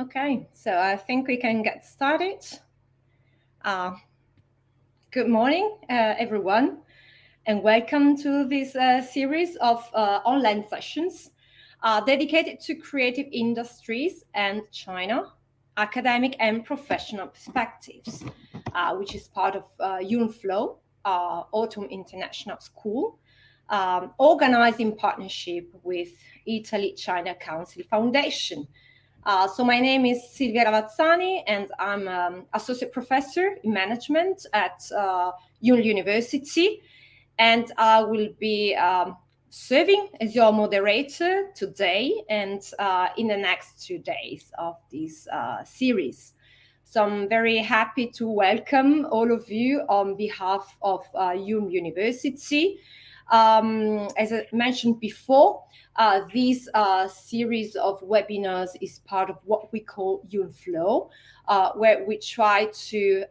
Okay, so I think we can get started. Good morning, everyone, and welcome to this series of online sessions dedicated to creative industries and China, academic and professional perspectives, which is part of UNFLOW, Autumn International School, organized in partnership with Italy-China Council Foundation. So my name is Silvia Ravazzani, and I'm associate professor in management at University, and I will be serving as your moderator today and in the next 2 days of this series. So I'm very happy to welcome all of you on behalf of University. As I mentioned before, this series of webinars is part of what we call UNFLOW, where we try to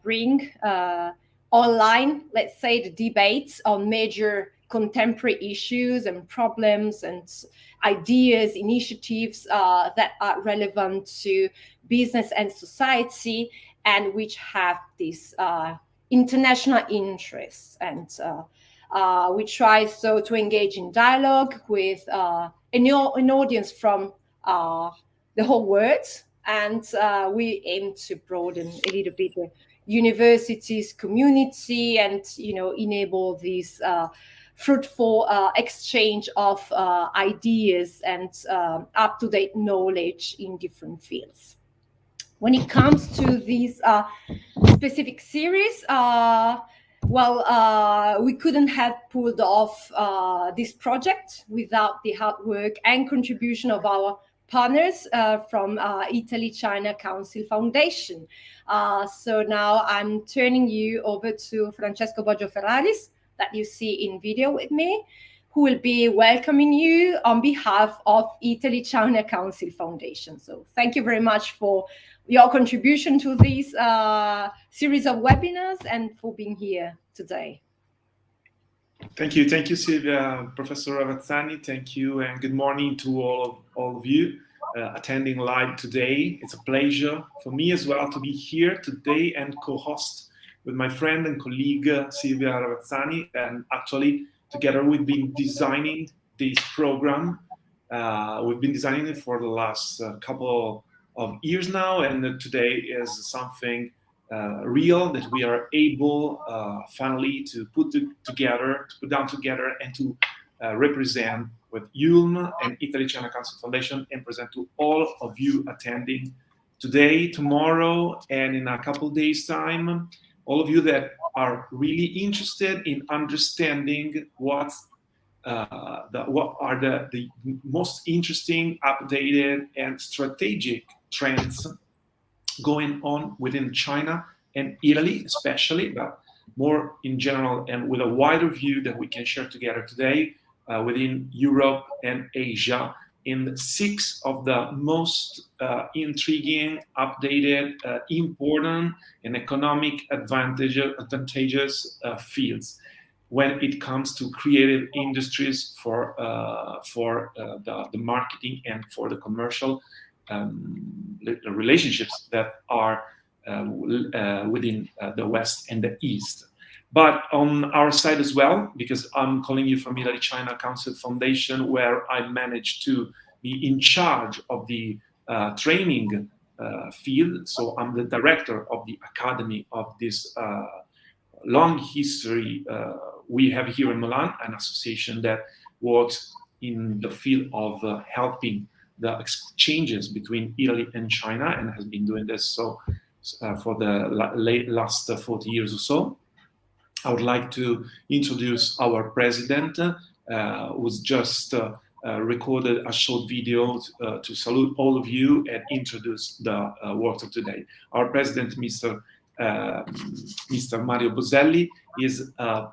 bring online, let's say, the debates on major contemporary issues and problems and ideas, initiatives that are relevant to business and society and which have this international interest. And we try so to engage in dialogue with an audience from the whole world, and we aim to broaden a little bit the university's community and enable this fruitful exchange of ideas and up-to-date knowledge in different fields. When it comes to these specific series, we couldn't have pulled off this project without the hard work and contribution of our partners from Italy-China Council Foundation. So now I'm turning you over to Francesco Boggio Ferraris, that you see in video with me, who will be welcoming you on behalf of Italy-China Council Foundation. So thank you very much for your contribution to this series of webinars and for being here today. Thank you, Silvia, Professor Ravazzani. Thank you, and good morning to all of you attending live today. It's a pleasure for me as well to be here today and co-host with my friend and colleague Silvia Ravazzani. And actually, together we've been designing this program. We've been designing it for the last couple of years now, and today is something real that we are able finally to put down together and to represent with ULM and Italy-China Council Foundation and present to all of you attending today, tomorrow, and in a couple of days' time. All of you that are really interested in understanding what are the most interesting, updated, and strategic trends going on within China and Italy especially, but more in general and with a wider view that we can share together today within Europe and Asia in 6 of the most intriguing, updated, important, and economic advantageous fields when it comes to creative industries for the marketing and for the commercial relationships that are within the West and the East. But on our side as well, because I'm calling you from Italy-China Council Foundation, where I managed to be in charge of the training field. So I'm the director of the academy of this long history. We have here in Milan an association that works in the field of helping the exchanges between Italy and China, and has been doing this for the last 40 years or so. I would like to introduce our president, who's just recorded a short video to salute all of you and introduce the work of today. Our president, Mr. Mario Boselli,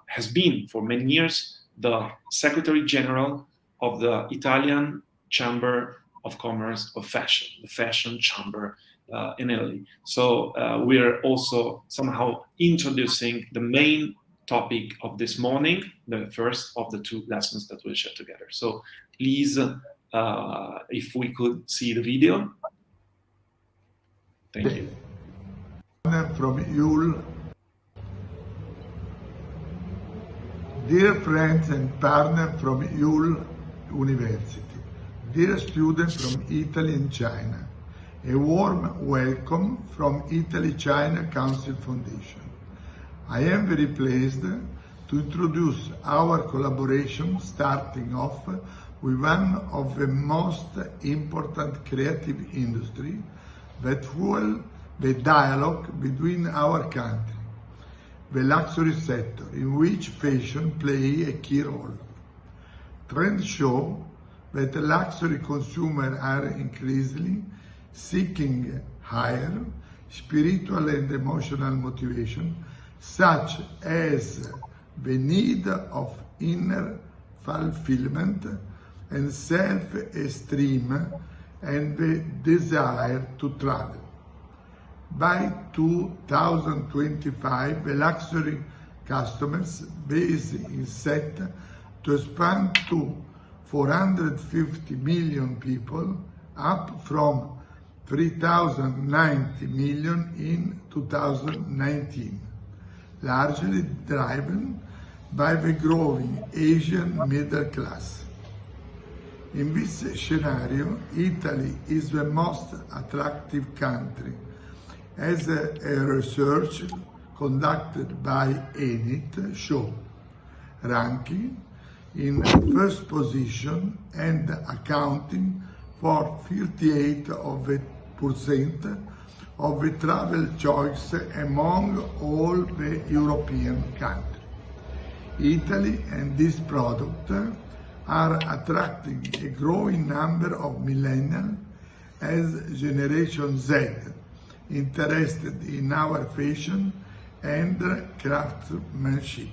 has been for many years the Secretary General of the Italian Chamber of Commerce of Fashion, the Fashion Chamber in Italy. So we're also somehow introducing the main topic of this morning, the first of the 2 lessons that we'll share together. So please, if we could see the video. Thank you. From Yule. Dear friends and partner from Yule University, dear students from Italy and China, a warm welcome from Italy-China Council Foundation. I am very pleased to introduce our collaboration, starting off with one of the most important creative industry that fuel the dialogue between our countries, the luxury sector, in which fashion play a key role. Trends show that luxury consumers are increasingly seeking higher spiritual and emotional motivation, such as the need of inner fulfillment and self-esteem and the desire to travel. By 2025, the luxury customers base is set to expand to 450 million people, up from 3,090 million in 2019, largely driven by the growing Asian middle class. In this scenario, Italy is the most attractive country, as a research conducted by Enit show, ranking in first position and accounting for 58% of the travel choice among all the European countries. Italy and this product are attracting a growing number of millennials as Generation Z, interested in our fashion and craftsmanship.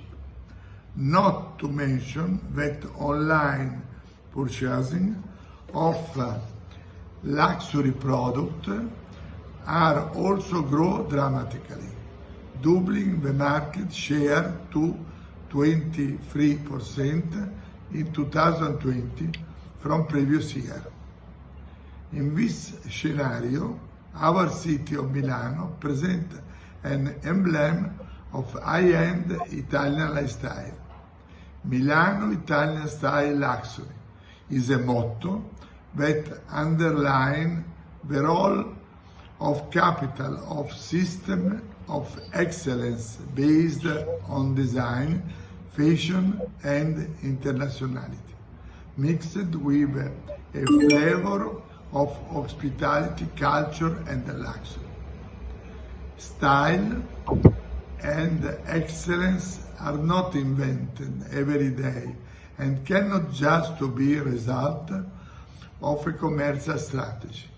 Not to mention that online purchasing of luxury products are also grow dramatically, doubling the market share to 23% in 2020 from previous year. In this scenario, our city of Milano presents an emblem of high-end Italian lifestyle. Milano Italian style luxury is a motto that underlines the role of capital of system of excellence based on design, fashion and internationality, mixed with a flavor of hospitality, culture and luxury. Style and excellence are not invented every day and cannot just be a result of a commercial strategy.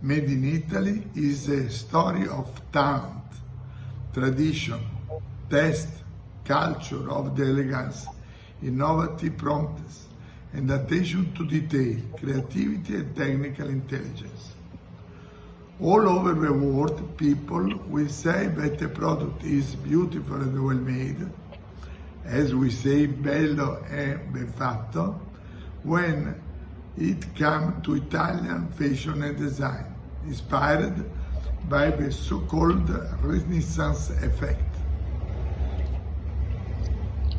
Made in Italy is a story of talent, tradition, taste, culture of the elegance, innovative promptness, and attention to detail, creativity and technical intelligence. All over the world, people will say that the product is beautiful and well made, as we say bello e ben fatto, when it comes to Italian fashion and design, inspired by the so-called Renaissance effect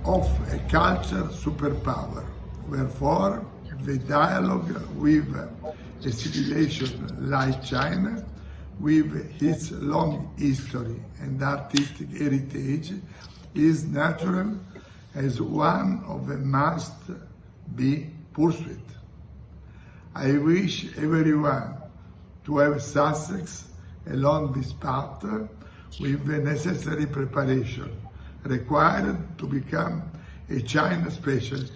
of a culture superpower. Wherefore, the dialogue with a civilization like China, with its long history and artistic heritage, is natural as one of the must be pursued. I wish everyone to have success along this path with the necessary preparation required to become a China specialist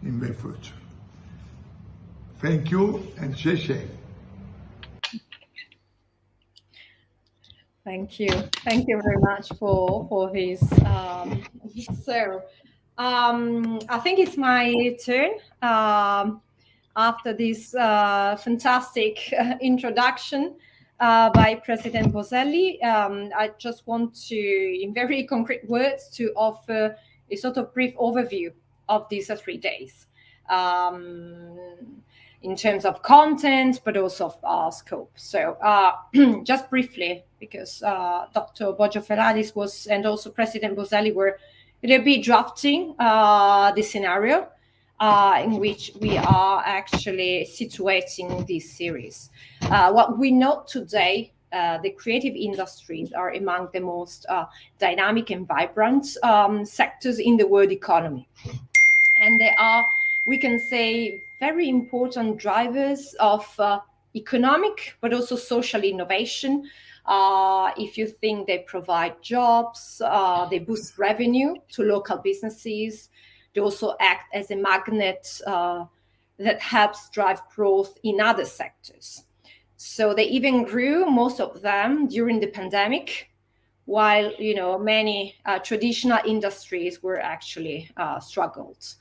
in the future. Thank you and xie xie. Thank you. Thank you very much for this. So, I think it's my turn. After this fantastic introduction by President Boselli, I just want to, in very concrete words, to offer a sort of brief overview of these 3 days. in terms of content, but also of scope. So just briefly, because Dr. Boggio Ferraris was, and also President Boselli were, they'll be drafting the scenario in which we are actually situating this series. What we know today, the creative industries are among the most dynamic and vibrant sectors in the world economy. And they are, we can say, very important drivers of economic, but also social innovation. If you think they provide jobs, they boost revenue to local businesses. They also act as a magnet that helps drive growth in other sectors. So they even grew, most of them, during the pandemic, while many traditional industries were actually struggled.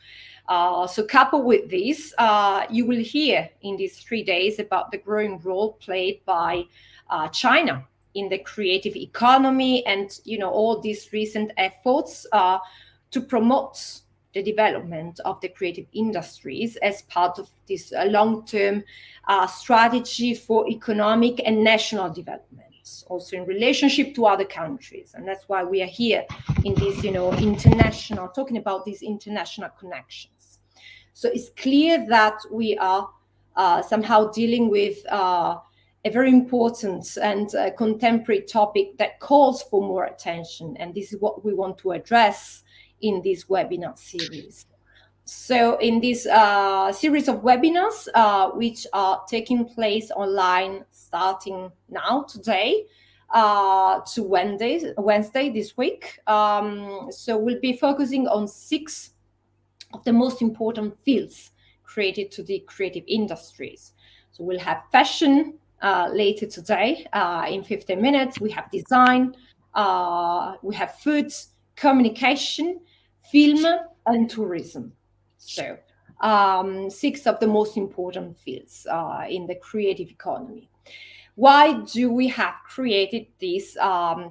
So coupled with this, you will hear in these 3 days about the growing role played by China in the creative economy, and all these recent efforts to promote the development of the creative industries as part of this long-term strategy for economic and national development, also in relationship to other countries. And that's why we are here in this, international, talking about these international connections. So it's clear that we are somehow dealing with a very important and contemporary topic that calls for more attention. And this is what we want to address in this webinar series. So in this series of webinars, which are taking place online starting now, today, to Wednesday this week. So we'll be focusing on 6 of the most important fields created to the creative industries. So we'll have fashion later today in 15 minutes. We have design, we have food, communication, film, and tourism. So 6 of the most important fields in the creative economy. Why do we have created this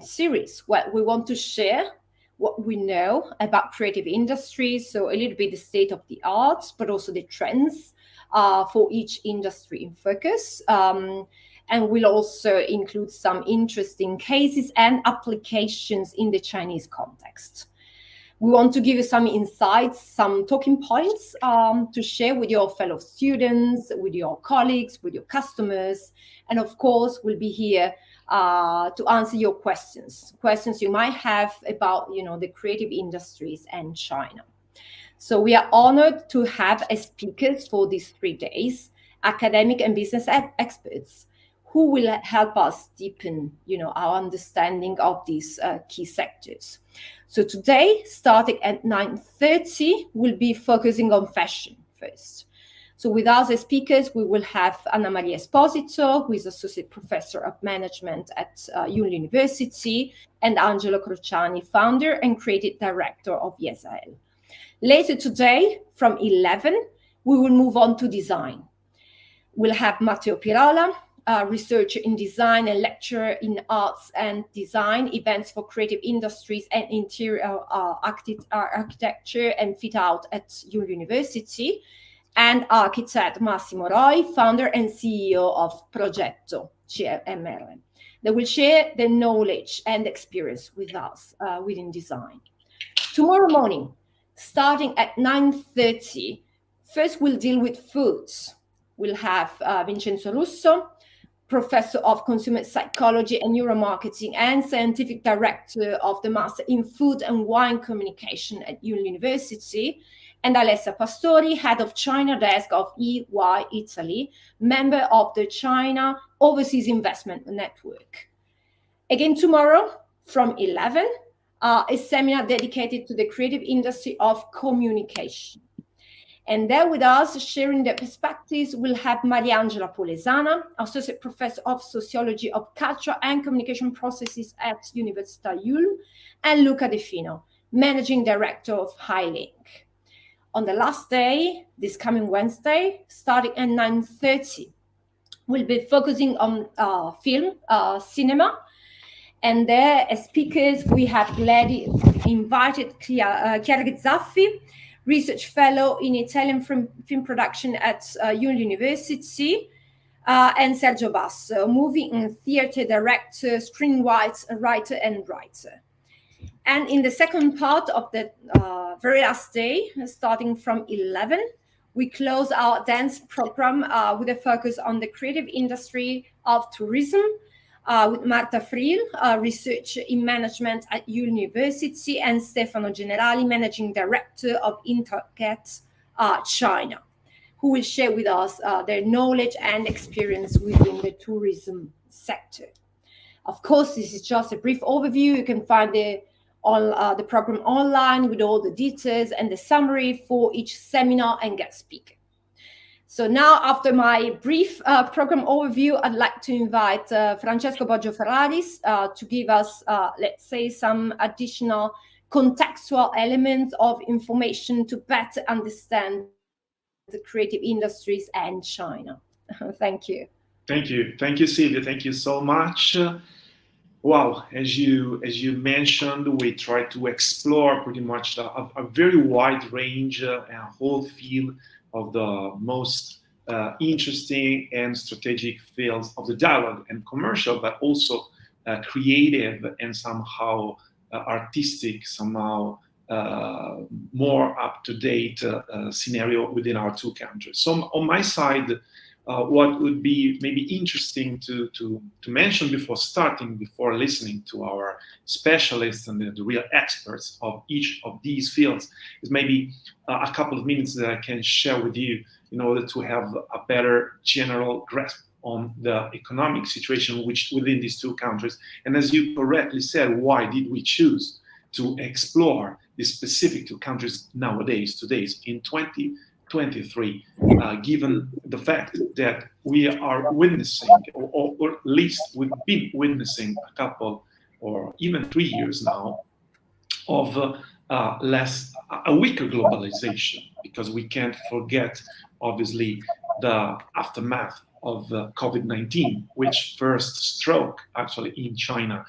series? Well, we want to share what we know about creative industries, so a little bit the state of the art, but also the trends for each industry in focus. And we'll also include some interesting cases and applications in the Chinese context. We want to give you some insights, some talking points to share with your fellow students, with your colleagues, with your customers. And of course, we'll be here to answer your questions you might have about, the creative industries and China. So we are honored to have as speakers for these 3 days, academic and business experts who will help us deepen, our understanding of these key sectors. So today, starting at 9:30, we'll be focusing on fashion first. So with us as speakers, we will have Anna Maria Esposito, who is Associate Professor of Management at University, and Angelo Kuchani, Founder and Creative Director of YesAL. Later today, from 11, we will move on to design. We'll have Matteo Pirola, researcher in design and lecturer in arts and design, events for creative industries and interior architecture and fit out at University, and architect Massimo Roy, founder and CEO of Progetto CMR. They will share their knowledge and experience with us within design. Tomorrow morning, starting at 9:30, first we'll deal with foods. We'll have Vincenzo Russo, Professor of Consumer Psychology and Neuromarketing and Scientific Director of the Master in Food and Wine Communication at University, and Alessia Pastori, Head of China Desk of EY Italy, member of the China Overseas Investment Network. Again tomorrow from 11, a seminar dedicated to the creative industry of communication. And there with us, sharing their perspectives, we'll have Mariangela Polesana, Associate Professor of Sociology of Culture and Communication Processes at Università Yul, and Luca De Fino, Managing Director of Highend. On the last day, this coming Wednesday, starting at 9:30, we'll be focusing on film, cinema. And there, as speakers, we have invited Chiara Zaffi, research fellow in Italian film production at University, and Sergio Basso, movie and theater director, screenwriter, and writer. And in the second part of the very last day, starting from 11, we close our dance program with a focus on the creative industry of tourism, with Marta Friel, research in management at University, and Stefano Generali, managing director of Interget China, who will share with us their knowledge and experience within the tourism sector. Of course, this is just a brief overview. You can find the program online with all the details and the summary for each seminar and guest speaker. So now, after my brief program overview, I'd like to invite Francesco Boggio Ferraris to give us, let's say, some additional contextual elements of information to better understand the creative industries and China. Thank you. Thank you, Silvia. Thank you so much. Wow, as you mentioned, we try to explore pretty much a very wide range and a whole field of the most interesting and strategic fields of the dialogue and commercial, but also creative and somehow artistic, somehow more up-to-date scenario within our two countries. So on my side, what would be maybe interesting to mention before listening to our specialists and the real experts of each of these fields is maybe a couple of minutes that I can share with you in order to have a better general grasp on the economic situation within these two countries. And as you correctly said, why did we choose to explore these specific two countries nowadays, in 2023, given the fact that we are witnessing, or at least we've been witnessing a couple or even 3 years now of a weaker globalization, because we can't forget, obviously, the aftermath of COVID-19, which first struck actually in China,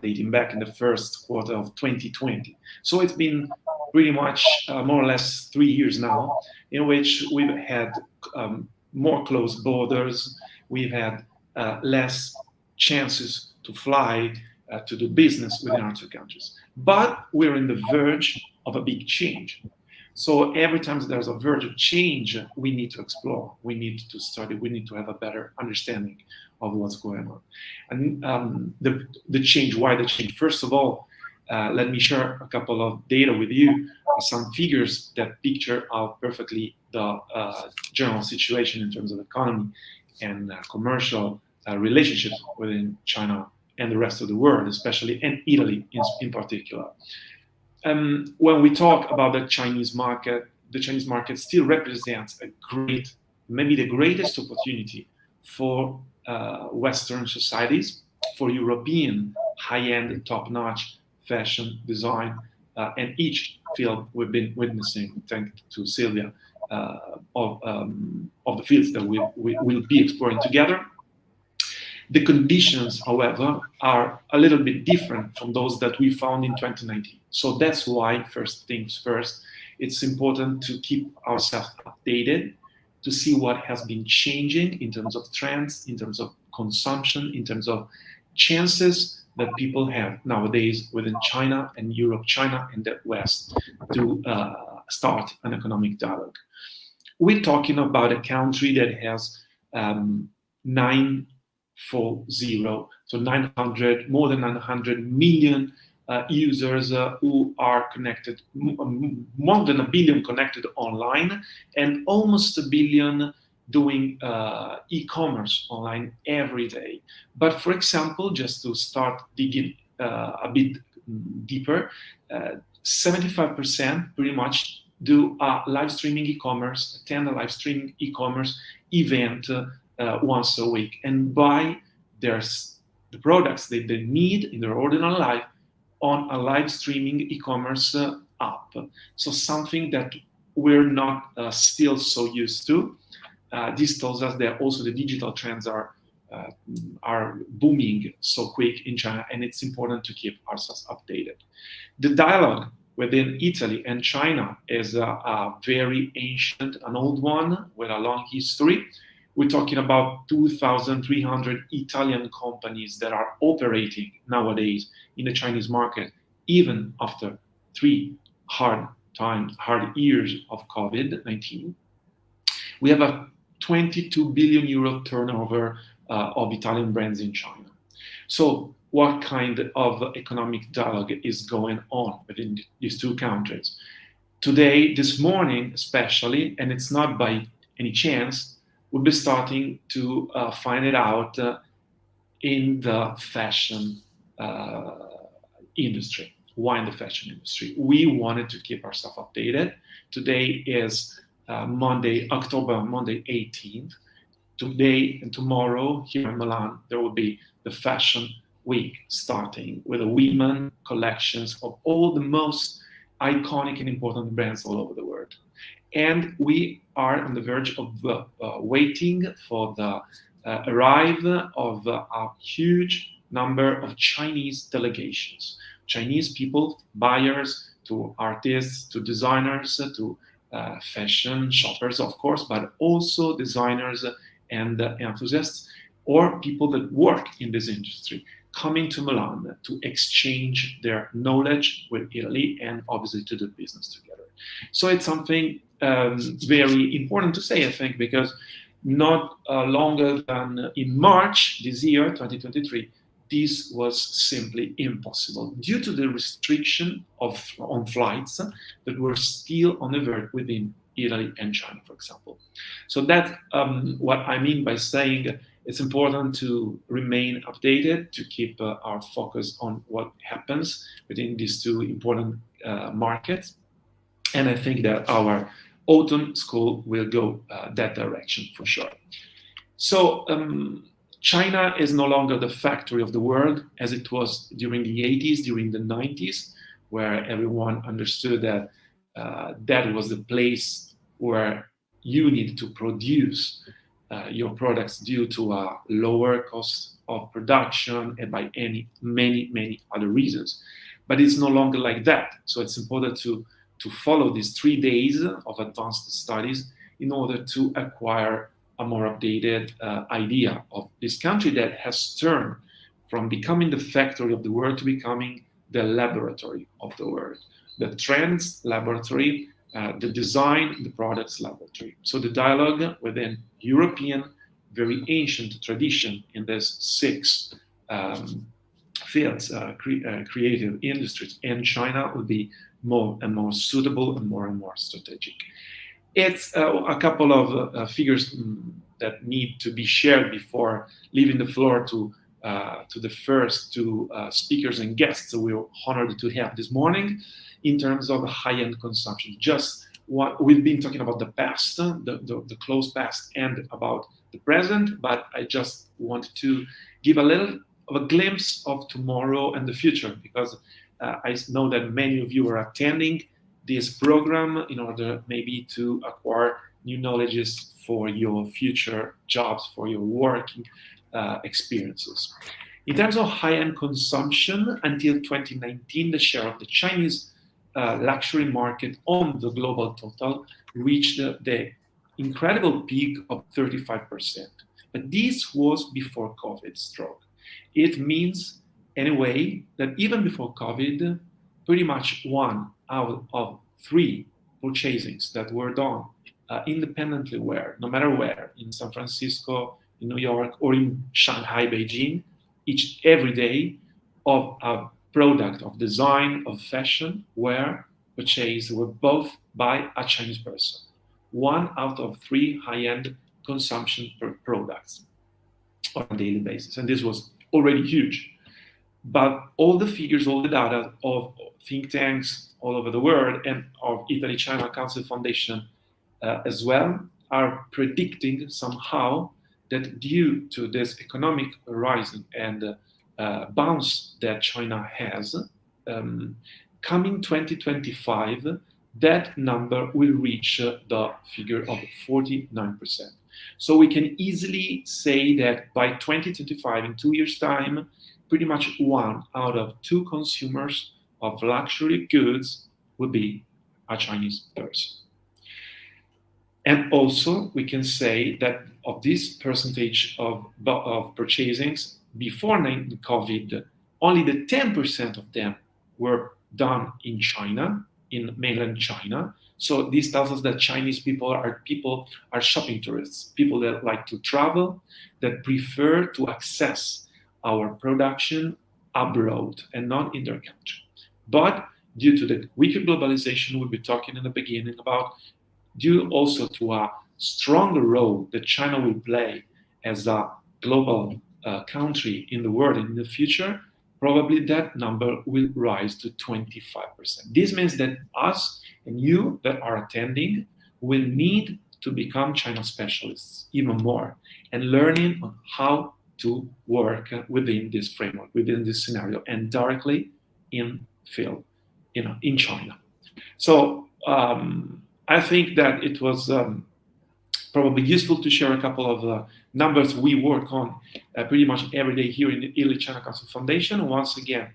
dating back in the first quarter of 2020. So it's been pretty much more or less 3 years now, in which we've had more closed borders, we've had less chances to fly, to do business within our two countries. But we're in the verge of a big change. So every time there's a verge of change, we need to explore, we need to study, we need to have a better understanding of what's going on. And the change, why the change? First of all, let me share a couple of data with you, some figures that picture out perfectly the general situation in terms of economy and commercial relationships within China and the rest of the world, especially, and Italy in particular. When we talk about the Chinese market still represents maybe the greatest opportunity for Western societies, for European high-end, top-notch fashion design, and each field we've been witnessing, thanks to Silvia, of the fields that we will be exploring together. The conditions, however, are a little bit different from those that we found in 2019. So that's why, first things first, it's important to keep ourselves updated, to see what has been changing in terms of trends, in terms of consumption, in terms of chances that people have nowadays within China and Europe, China and the West, to start an economic dialogue. We're talking about a country that has 940, so more than 900 million users who are connected, more than 1 billion connected online, and almost 1 billion doing e-commerce online every day. But for example, just to start digging a bit deeper, 75% pretty much do live streaming e-commerce, attend a live streaming e-commerce event once a week, and buy the products that they need in their ordinary life on a live streaming e-commerce app. So something that we're not still so used to. This tells us that also the digital trends are booming so quick in China, and it's important to keep ourselves updated. The dialogue within Italy, and China is a very ancient, an old one with a long history. We're talking about 2,300 Italian companies that are operating nowadays in the Chinese market, even after 3 hard years of COVID-19. We have a 22 billion euro turnover of Italian brands in China. So what kind of economic dialogue is going on within these two countries? Today, this morning especially, and it's not by any chance, we'll be starting to find it out in the fashion industry. Why in the fashion industry? We wanted to keep ourselves updated. Today is Monday 18th. Today and tomorrow here in Milan, there will be the fashion week starting with the women collections of all the most iconic and important brands all over the world. And we are on the verge of waiting for the arrival of a huge number of Chinese delegations. Chinese people, buyers, to artists, to designers, to fashion shoppers, of course, but also designers and enthusiasts or people that work in this industry coming to Milan to exchange their knowledge with Italy and obviously to do business together. So it's something very important to say, I think, because not longer than in March this year, 2023, this was simply impossible due to the restriction on flights that were still on the verge within Italy and China, for example. So that's what I mean by saying it's important to remain updated, to keep our focus on what happens within these two important markets. And I think that our autumn school will go that direction for sure. So China is no longer the factory of the world as it was during the 80s, during the 90s, where everyone understood that that was the place where you need to produce your products due to a lower cost of production and by many other reasons. But it's no longer like that. So it's important to follow these 3 days of advanced studies in order to acquire a more updated idea of this country that has turned from becoming the factory of the world to becoming the laboratory of the world, the trends laboratory, the design, the products laboratory. So the dialogue within European, very ancient tradition in these 6 fields, creative industries, and China will be more and more suitable and more strategic. It's a couple of figures that need to be shared before leaving the floor to the first 2 speakers and guests that we were honored to have this morning in terms of high-end consumption. Just what we've been talking about the past, the close past, and about the present, but I just want to give a little of a glimpse of tomorrow and the future, because I know that many of you are attending this program in order maybe to acquire new knowledges for your future jobs, for your working experiences. In terms of high-end consumption, until 2019, the share of the Chinese luxury market on the global total reached the incredible peak of 35%. But this was before COVID struck. It means, anyway, that even before COVID, pretty much 1 out of 3 purchasings that were done independently no matter where, in San Francisco, in New York, or in Shanghai, Beijing, every day of a product of design, of fashion, were purchased were both by a Chinese person. 1 out of 3 high-end consumption products on a daily basis. And this was already huge. But all the figures, all the data of think tanks all over the world and of Italy-China Council Foundation as well are predicting somehow that due to this economic rising and bounce that China has, coming 2025, that number will reach the figure of 49%. So we can easily say that by 2025, in 2 years' time, pretty much 1 out of 2 consumers of luxury goods would be a Chinese person. And also, we can say that of this percentage of purchasings before COVID, only the 10% of them were done in China, in mainland China. So this tells us that Chinese people are shopping tourists, people that like to travel, that prefer to access our production abroad and not in their country. But due to the weaker globalization we'll be talking in the beginning about, due also to a stronger role that China will play as a global country in the world in the future, probably that number will rise to 25%. This means that us and you that are attending will need to become China specialists even more and learning on how to work within this framework, within this scenario, and directly in field, in China. So I think that it was probably useful to share a couple of numbers we work on pretty much every day here in the Italy China Council Foundation. Once again,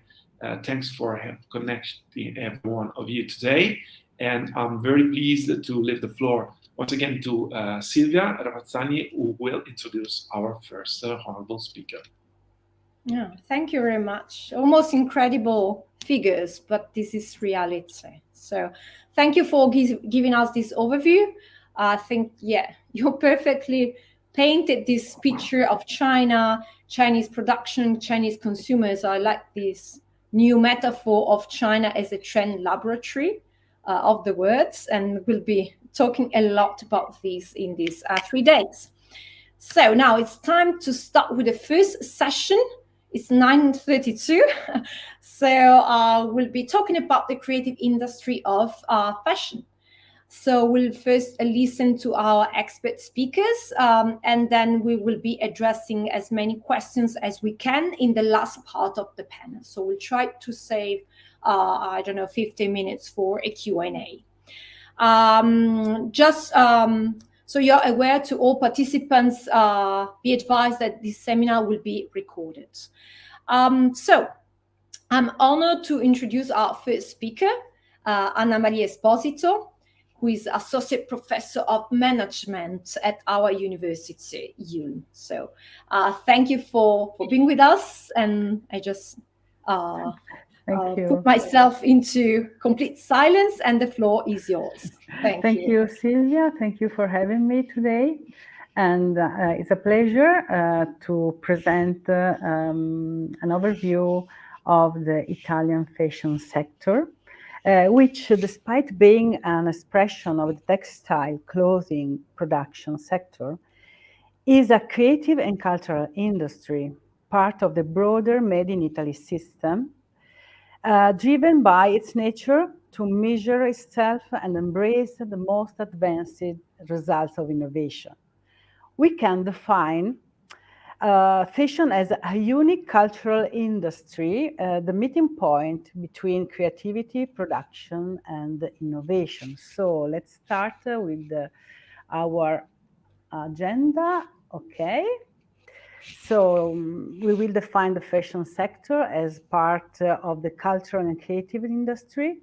thanks for connecting every one of you today. And I'm very pleased to leave the floor once again to Silvia Ravazzani, who will introduce our first honorable speaker. Yeah, thank you very much. Almost incredible figures, but this is reality. So thank you for giving us this overview. I think, you perfectly painted this picture of China, Chinese production, Chinese consumers. I like this new metaphor of China as a trend laboratory of the words, and we'll be talking a lot about this in these 3 days. So now it's time to start with the first session. It's 9:32. So we'll be talking about the creative industry of fashion. So we'll first listen to our expert speakers, and then we will be addressing as many questions as we can in the last part of the panel. So we'll try to save, 15 minutes for a Q&A. So you're aware, to all participants, be advised that this seminar will be recorded. So I'm honored to introduce our first speaker, Anna Maria Esposito, who is Associate Professor of Management at our university, Yale. So thank you for being with us, and I just put myself into complete silence, and the floor is yours. Thank you, Silvia. Thank you for having me today. And it's a pleasure to present an overview of the Italian fashion sector, which, despite being an expression of the textile clothing production sector, is a creative and cultural industry, part of the broader Made in Italy system, driven by its nature to measure itself and embrace the most advanced results of innovation. We can define fashion as a unique cultural industry, the meeting point between creativity, production, and innovation. So let's start with our agenda. Okay. So we will define the fashion sector as part of the cultural and creative industry.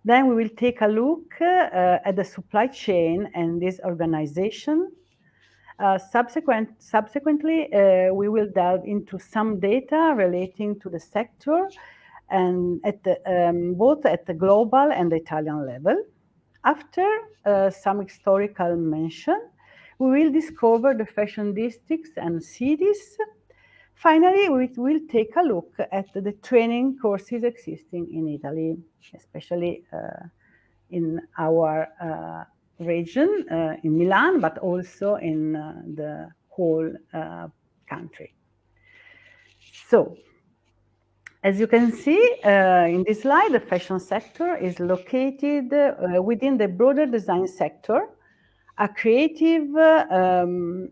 Then we will take a look at the supply chain and this organization. Subsequently, we will delve into some data relating to the sector, and both at the global and the Italian level. After some historical mention, we will discover the fashion districts and cities. Finally, we will take a look at the training courses existing in Italy, especially in our region, in Milan, but also in the whole country. So, as you can see in this slide, the fashion sector is located within the broader design sector, a creative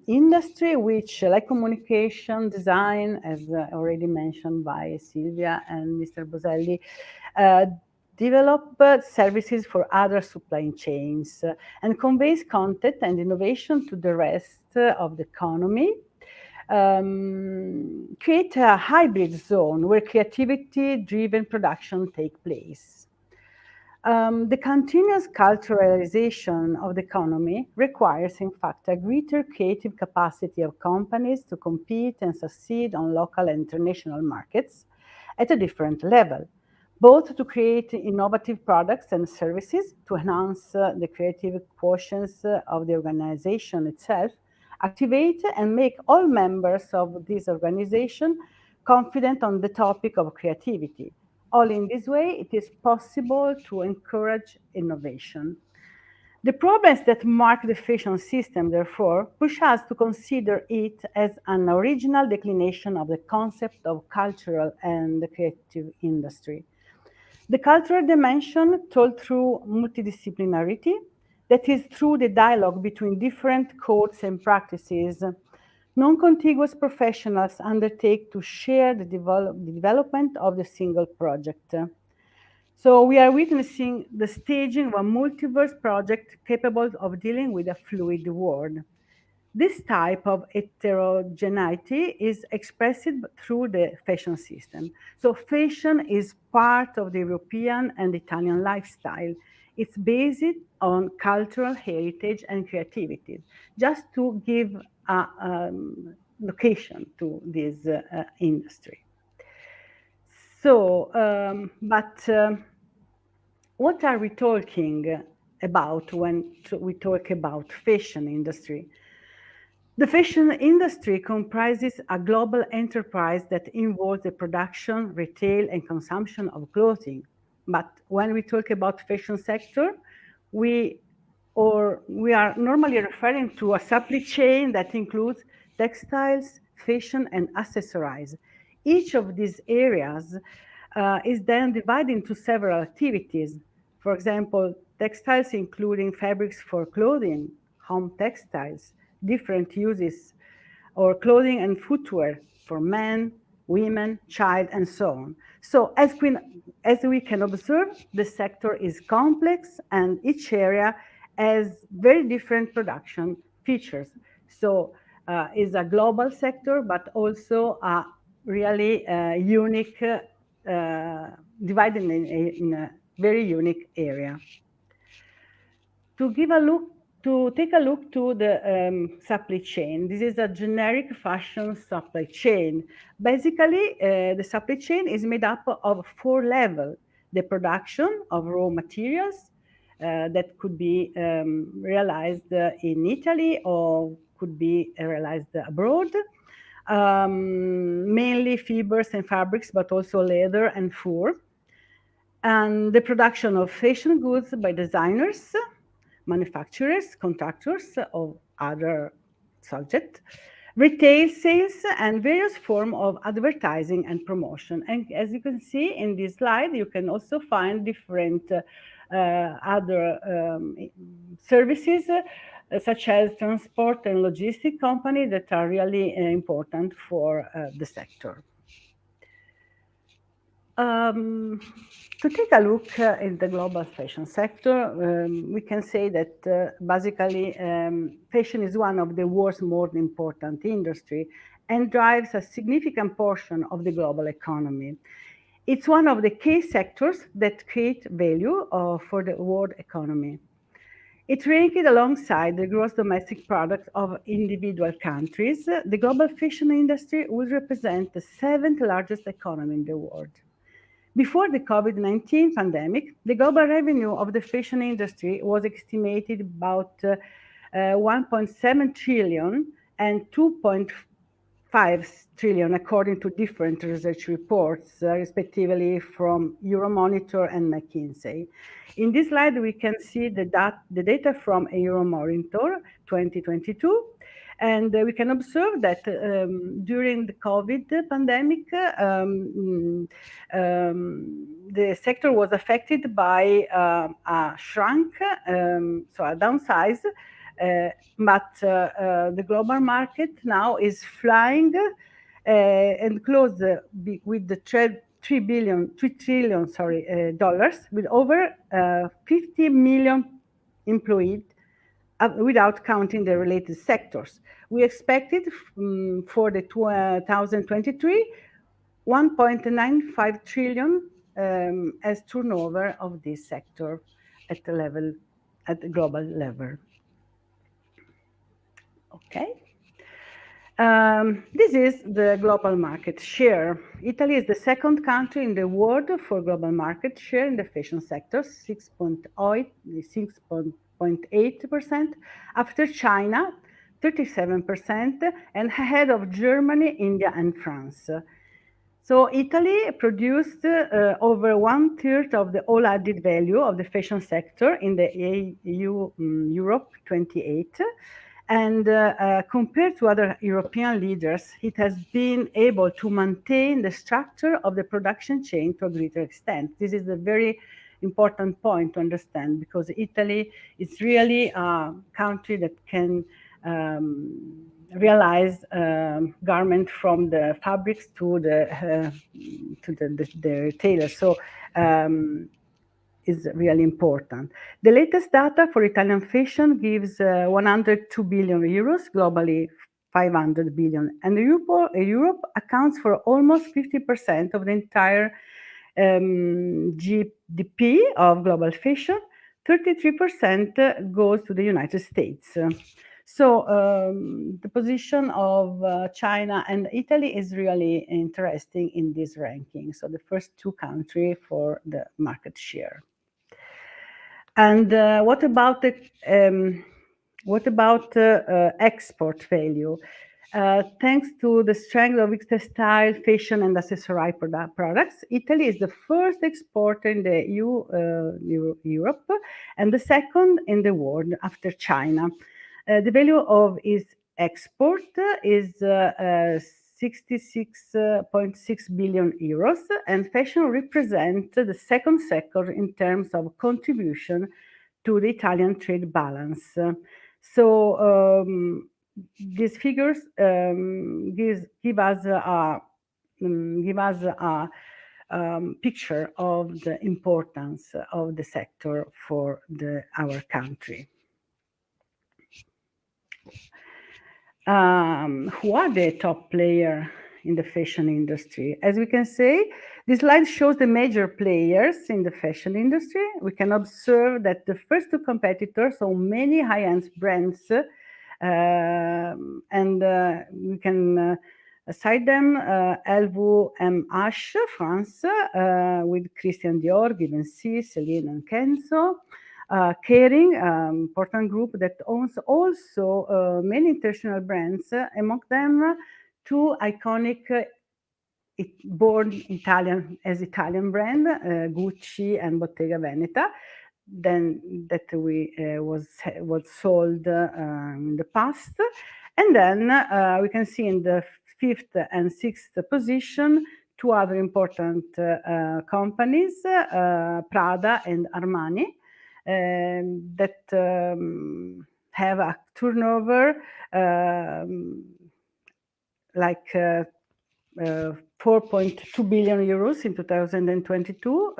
industry which, like communication, design, as already mentioned by Silvia and Mr. Boselli, develop services for other supply chains and conveys content and innovation to the rest of the economy. Create a hybrid zone where creativity-driven production take place. The continuous culturalization of the economy requires, in fact, a greater creative capacity of companies to compete and succeed on local and international markets at a different level, both to create innovative products and services, to enhance the creative quotients of the organization itself, activate and make all members of this organization confident on the topic of creativity. All in this way, it is possible to encourage innovation. The problems that mark the fashion system, therefore, push us to consider it as an original declination of the concept of cultural and the creative industry. The cultural dimension told through multidisciplinarity, that is through the dialogue between different codes and practices. Non-contiguous professionals undertake to share the development of the single project. So we are witnessing the staging of a multiverse project capable of dealing with a fluid world. This type of heterogeneity is expressed through the fashion system. So fashion is part of the European and Italian lifestyle. It's based on cultural heritage and creativity, just to give a location to this industry. So, what are we talking about when we talk about fashion industry? The fashion industry comprises a global enterprise that involves the production, retail, and consumption of clothing. But when we talk about fashion sector, we are normally referring to a supply chain that includes textiles, fashion, and accessories. Each of these areas is then divided into several activities. For example, textiles including fabrics for clothing, home textiles, different uses, or clothing and footwear for men, women, child, and so on. So as we can observe, the sector is complex and each area has very different production features. So it's a global sector, but also a really unique, divided in a very unique area. To take a look to the supply chain. This is a generic fashion supply chain. Basically, the supply chain is made up of 4 levels. The production of raw materials that could be realized in Italy or could be realized abroad. Mainly fibers and fabrics, but also leather and fur. And the production of fashion goods by designers, manufacturers, contractors, or other subjects, retail sales, and various forms of advertising and promotion. And as you can see in this slide, you can also find different other services, such as transport and logistic companies that are really important for the sector. To take a look in the global fashion sector, we can say that basically fashion is one of the world's more important industry and drives a significant portion of the global economy. It's one of the key sectors that create value for the world economy. It ranked alongside the gross domestic product of individual countries. The global fashion industry would represent the 7th largest economy in the world. Before the COVID-19 pandemic, the global revenue of the fashion industry was estimated about 1.7 trillion and 2.5 trillion, according to different research reports, respectively from Euromonitor and McKinsey. In this slide, we can see the data from Euromonitor 2022. And we can observe that during the COVID pandemic, the sector was affected by a shrunk, so a downsize, but the global market now is flying and close with the $3 trillion dollars, with over 50 million employed, without counting the related sectors. We expected for the 2023, 1.95 trillion as turnover of this sector at the global level. Okay. This is the global market share. Italy is the second country in the world for global market share in the fashion sector, 6.8%, after China, 37%, and ahead of Germany, India, and France. So Italy produced over 1/3 of the all added value of the fashion sector in the EU Europe 28. And compared to other European leaders, it has been able to maintain the structure of the production chain to a greater extent. This is a very important point to understand, because Italy is really a country that can realize garment from the fabrics to the retailers. So is really important. The latest data for Italian fashion gives 102 billion euros, globally 500 billion. And Europe accounts for almost 50% of the entire GDP of global fashion. 33% goes to the United States. So the position of China and Italy is really interesting in this ranking. So the first two countries for the market share. And what about export value? Thanks to the strength of its textile, fashion, and accessory products, Italy is the first exporter in the Europe and the second in the world after China. The value of its export is 66.6 billion euros, and fashion represents the second sector in terms of contribution to the Italian trade balance. So these figures give us a picture of the importance of the sector for our country. Who are the top player in the fashion industry? As we can say, this slide shows the major players in the fashion industry. We can observe that the first two competitors own many high-end brands, and we can cite them: LVMH, France, with Christian Dior, Givenchy, Celine, and Kenzo. Kering, important group that owns also many international brands, among them two iconic born Italian brand, Gucci and Bottega Veneta, then that was sold in the past. And then we can see in the 5th and 6th position two other important companies, Prada and Armani, that have a turnover like 4.2 billion euros in 2022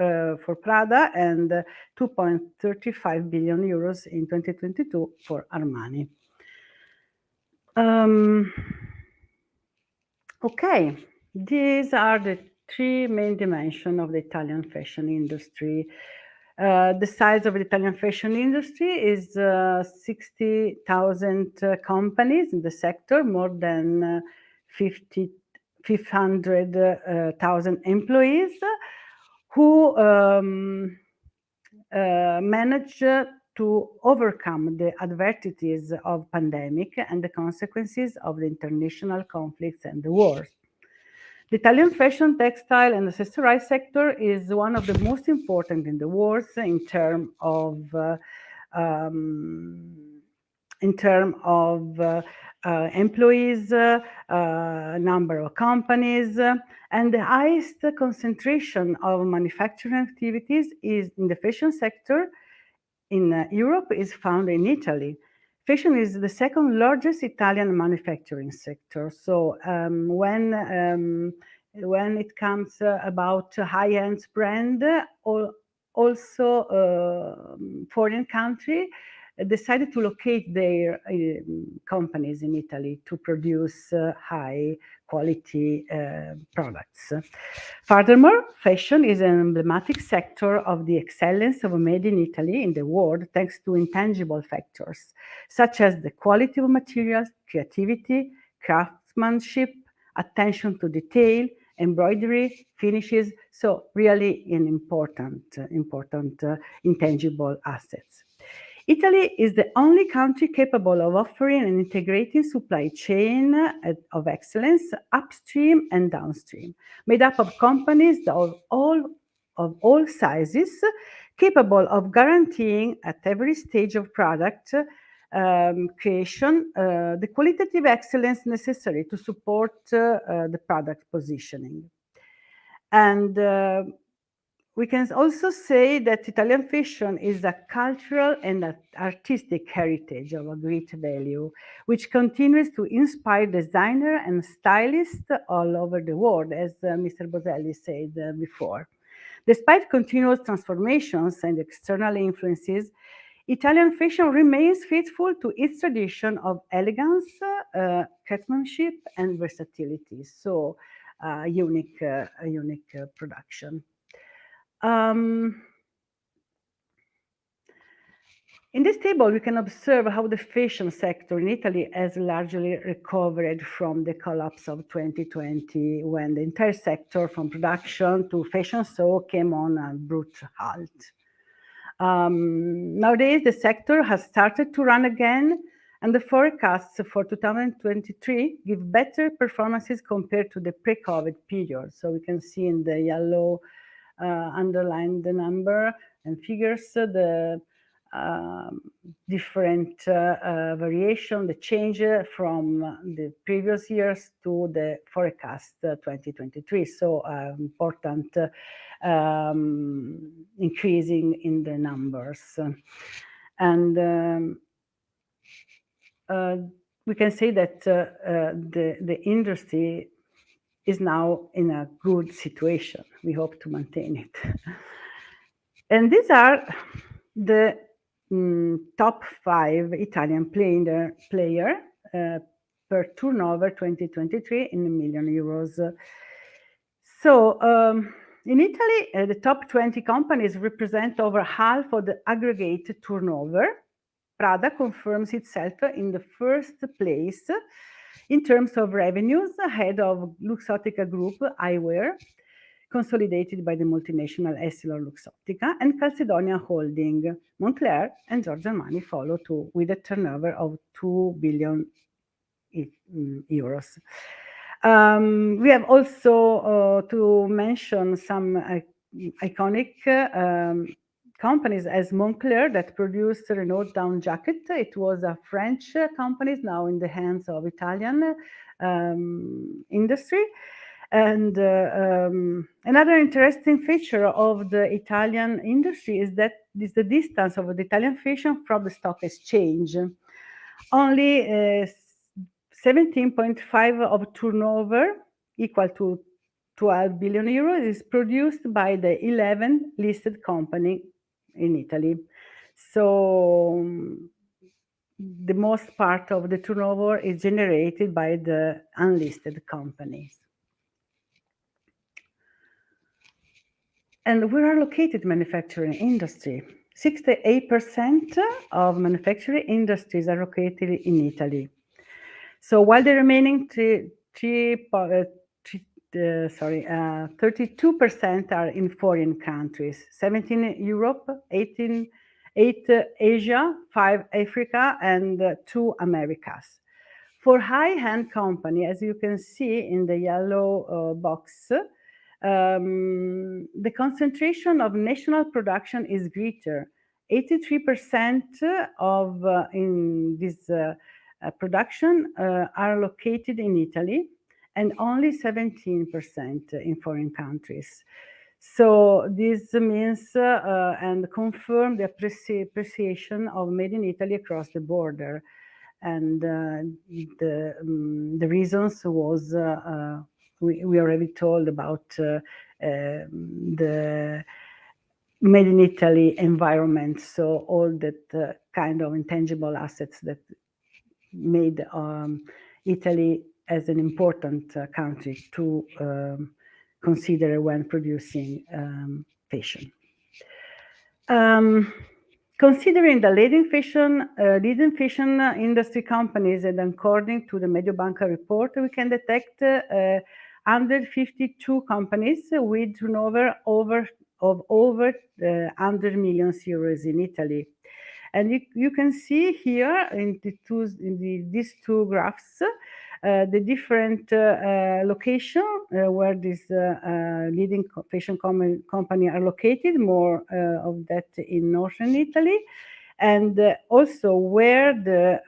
for Prada, and 2.35 billion euros in 2022 for Armani. Okay, these are the three main dimensions of the Italian fashion industry. The size of the Italian fashion industry is 60,000 companies in the sector, more than 500,000 employees, who manage to overcome the adversities of pandemic and the consequences of the international conflicts and the wars. The Italian fashion, textile, and accessory sector is one of the most important in the world in terms of employees, number of companies, and the highest concentration of manufacturing activities is in the fashion sector in Europe is found in Italy. Fashion is the second largest Italian manufacturing sector. So when it comes about high-end brand, also foreign country decided to locate their companies in Italy to produce high quality products. Furthermore, fashion is an emblematic sector of the excellence of made in Italy in the world, thanks to intangible factors, such as the quality of materials, creativity, craftsmanship, attention to detail, embroidery, finishes, so really an important intangible assets. Italy is the only country capable of offering an integrated supply chain of excellence upstream and downstream, made up of companies of all sizes, capable of guaranteeing at every stage of product creation the qualitative excellence necessary to support the product positioning. And we can also say that Italian fashion is a cultural and artistic heritage of a great value, which continues to inspire designers and stylists all over the world, as Mr. Boselli said before. Despite continuous transformations and external influences, Italian fashion remains faithful to its tradition of elegance, craftsmanship, and versatility. So, a unique production. In this table, we can observe how the fashion sector in Italy has largely recovered from the collapse of 2020, when the entire sector, from production to fashion show, came on a brutal halt. Nowadays, the sector has started to run again, and the forecasts for 2023 give better performances compared to the pre-COVID period. So we can see in the yellow underline the number and figures the different variation, the change from the previous years to the forecast 2023. So important increasing in the numbers. And we can say that the industry is now in a good situation. We hope to maintain it. And these are the top 5 Italian player per turnover 2023 in million euros. So in Italy, the top 20 companies represent over half of the aggregate turnover. Prada confirms itself in the first place in terms of revenues, ahead of Luxottica Group Eyewear, consolidated by the multinational EssilorLuxottica, and Calzedonia Holding. Moncler and Giorgio Armani follow too, with a turnover of 2 billion euros. We have also to mention some iconic companies as Moncler, that produced Renault down jacket. It was a French company, now in the hands of Italian industry. And another interesting feature of the Italian industry is the distance of the Italian fashion from the stock exchange. Only 17.5% of turnover, equal to 12 billion euros, is produced by the 11 listed company in Italy. So the most part of the turnover is generated by the unlisted companies. And where are located manufacturing industry? 68% of manufacturing industries are located in Italy. So while the remaining 32% are in foreign countries, 17 in Europe, 8 Asia, 5 Africa, and 2 Americas. For high-end company, as you can see in the yellow box, the concentration of national production is greater. 83% of in this production are located in Italy, and only 17% in foreign countries. So this means and confirm the appreciation of made in Italy across the border. And the reasons was we already told about the made in Italy environment. So all that kind of intangible assets that made Italy as an important country to consider when producing fashion. Considering the leading fashion industry companies, and according to the Mediobanca report, we can detect 152 companies with turnover over 100 million euros in Italy. And you can see here in these two graphs the different location where this leading fashion company are located, more of that in northern Italy, and also where the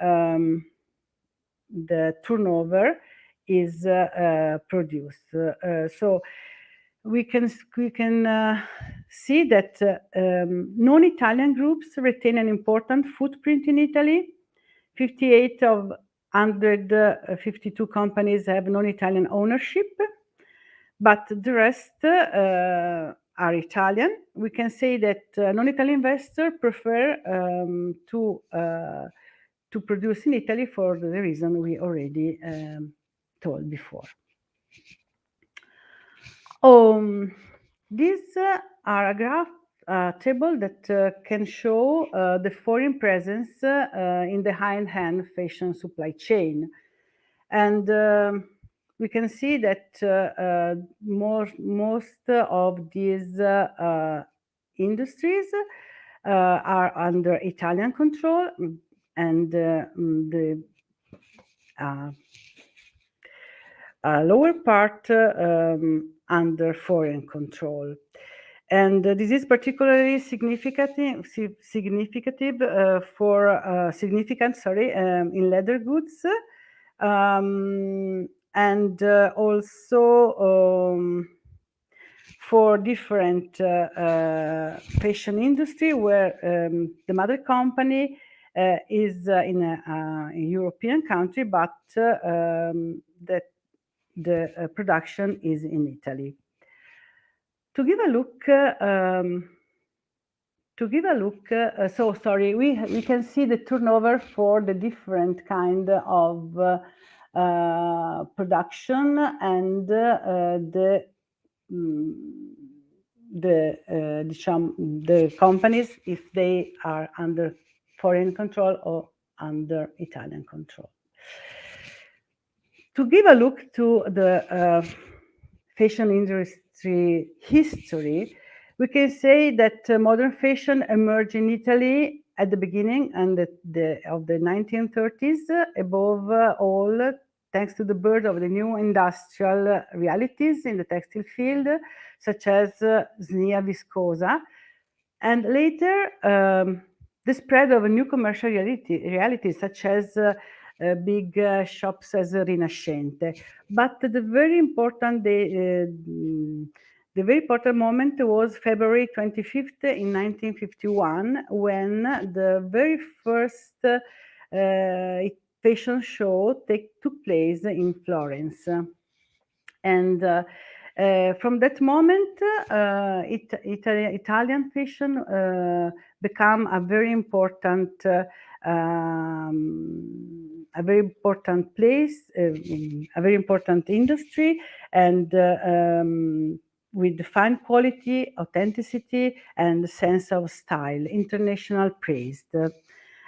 turnover is produced. So we can see that non-Italian groups retain an important footprint in Italy. 58 of 152 companies have non-Italian ownership, but the rest are Italian. We can say that non-Italian investors prefer to produce in Italy for the reason we already told before. These are a graph table that can show the foreign presence in the high-end fashion supply chain. And we can see that most of these industries are under Italian control, and the lower part under foreign control. And this is particularly significant in leather goods, and also for different fashion industry, where the mother company is in a European country, but that the production is in Italy. To give a look, we can see the turnover for the different kind of production and the companies, if they are under foreign control or under Italian control. To give a look to the fashion industry history, we can say that modern fashion emerged in Italy at the beginning and of the 1930s, above all, thanks to the birth of the new industrial realities in the textile field, such as Snia Viscosa, and later the spread of a new commercial realities, such as big shops as Rinascente. But the very important moment was February 25th in 1951, when the very first fashion show took place in Florence. And from that moment, Italian fashion became a very important place, a very important industry, and with fine quality, authenticity, and sense of style, international praised.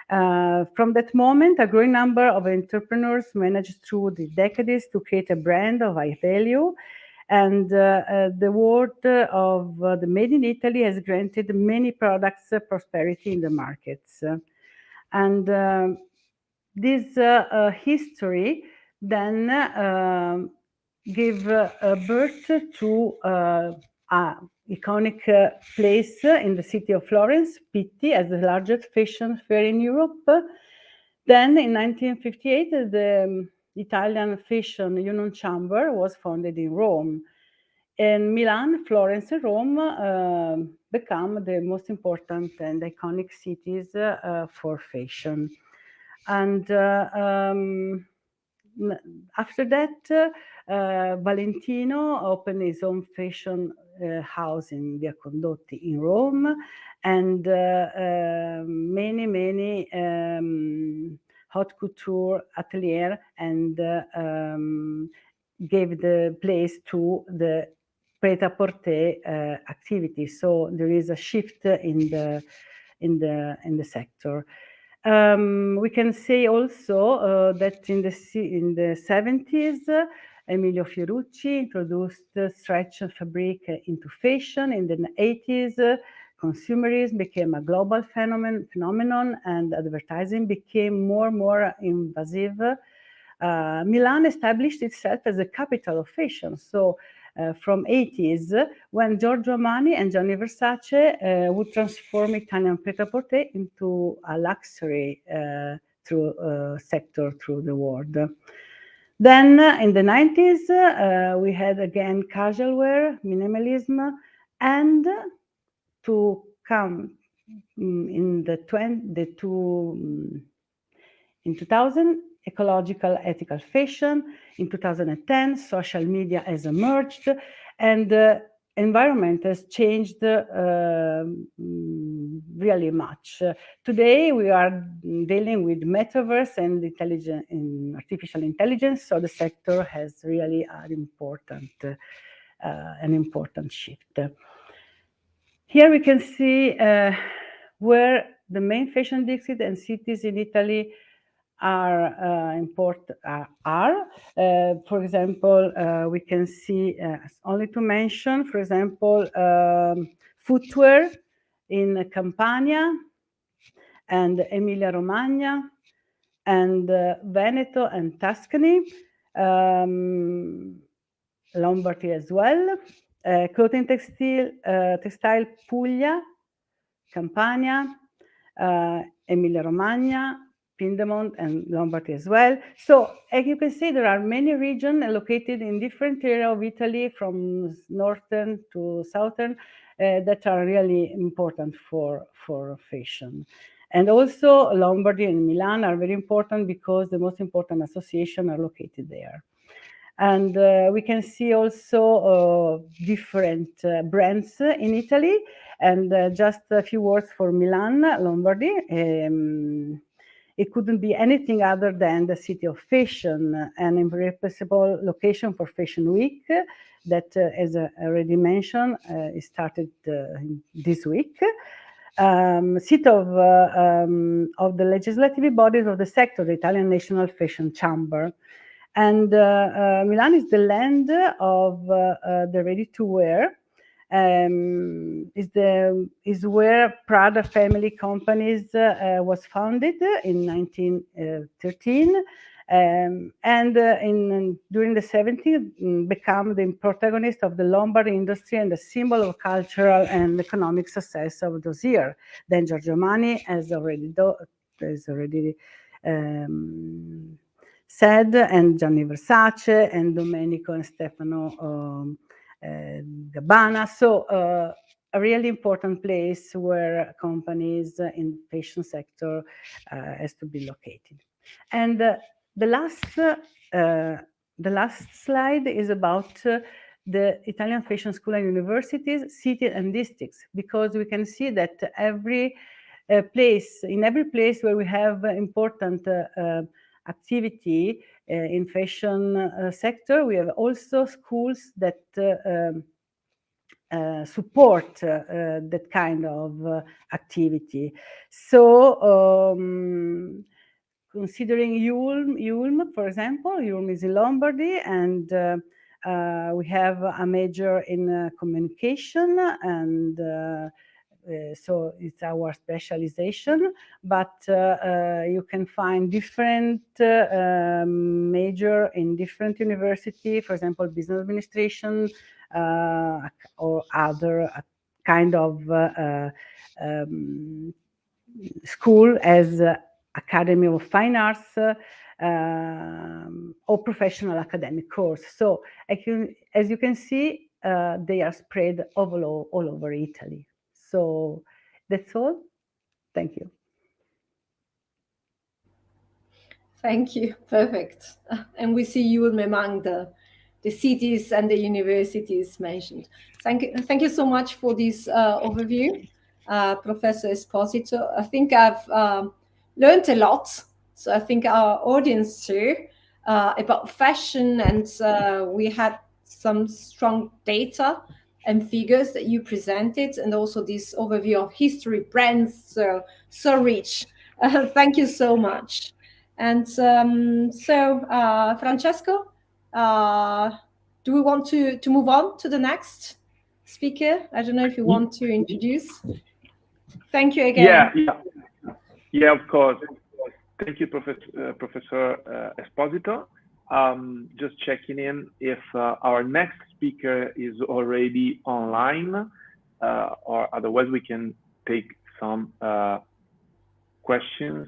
From that moment, a growing number of entrepreneurs managed through the decades to create a brand of high value, and the word of the Made in Italy has granted many products prosperity in the markets. And this history then gave birth to an iconic place in the city of Florence, Pitti, as the largest fashion fair in Europe. Then in 1958, the Italian Fashion Union Chamber was founded in Rome. And Milan, Florence, and Rome become the most important and iconic cities for fashion. And after that, Valentino opened his own fashion house in Via Condotti in Rome, and many haute couture atelier, and gave the place to the pret-à-porter activity. So there is a shift in the sector. We can say also that in the 70s, Emilio Fiorucci introduced stretch fabric into fashion. In the 80s, consumerism became a global phenomenon, and advertising became more invasive. Milan established itself as a capital of fashion. So from 80s, when Giorgio Armani and Gianni Versace would transform Italian pret-à-porter into a luxury sector through the world. Then in the 90s, we had again casual wear, minimalism, and to come in 2000, ecological ethical fashion. In 2010, social media has emerged, and the environment has changed really much. Today we are dealing with metaverse and artificial intelligence, so the sector has really an important shift. Here we can see where the main fashion districts and cities in Italy are important. For example, we can see, only to mention, for example, footwear in Campania and Emilia-Romagna and Veneto and Tuscany, Lombardy as well, clothing textile Puglia, Campania, Emilia-Romagna, Piedmont, and Lombardy as well. So as you can see, there are many regions located in different areas of Italy, from northern to southern, that are really important for fashion. And also Lombardy and Milan are very important because the most important associations are located there. And we can see also different brands in Italy. And just a few words for Milan, Lombardy. It couldn't be anything other than the city of fashion, an irreplaceable location for Fashion Week that, as I already mentioned, started this week. Seat of the legislative bodies of the sector, the Italian National Fashion Chamber. And Milan is the land of the ready-to-wear. Is where Prada family companies was founded in 1913, and during the 70s became the protagonist of the Lombard industry and the symbol of cultural and economic success of those years. Then Giorgio Armani has already said, and Gianni Versace, and Domenico and Stefano Gabbana. So a really important place where companies in fashion sector has to be located. And the last slide is about the Italian fashion school and universities, cities and districts, because we can see that in every place where we have important activity in fashion sector, we have also schools that support that kind of activity. So considering Ulm, for example, Ulm is in Lombardy, and we have a major in communication, and so it's our specialization, but you can find different major in different university, for example, business administration, or other kind of school as Academy of Fine Arts, or professional academic course. So as you can see, they are spread all over Italy. So that's all. Thank you. Thank you. Perfect. And we see you among the cities and the universities mentioned. Thank you so much for this overview, Professor Esposito. I think I've learned a lot. So I think our audience too, about fashion, and we had some strong data and figures that you presented, and also this overview of history, brands, so rich. Thank you so much. And Francesco, do we want to move on to the next speaker? I don't know if you want to introduce. Thank you again. Yeah, of course. Thank you, Professor Esposito. Just checking in if our next speaker is already online, or otherwise we can take some questions.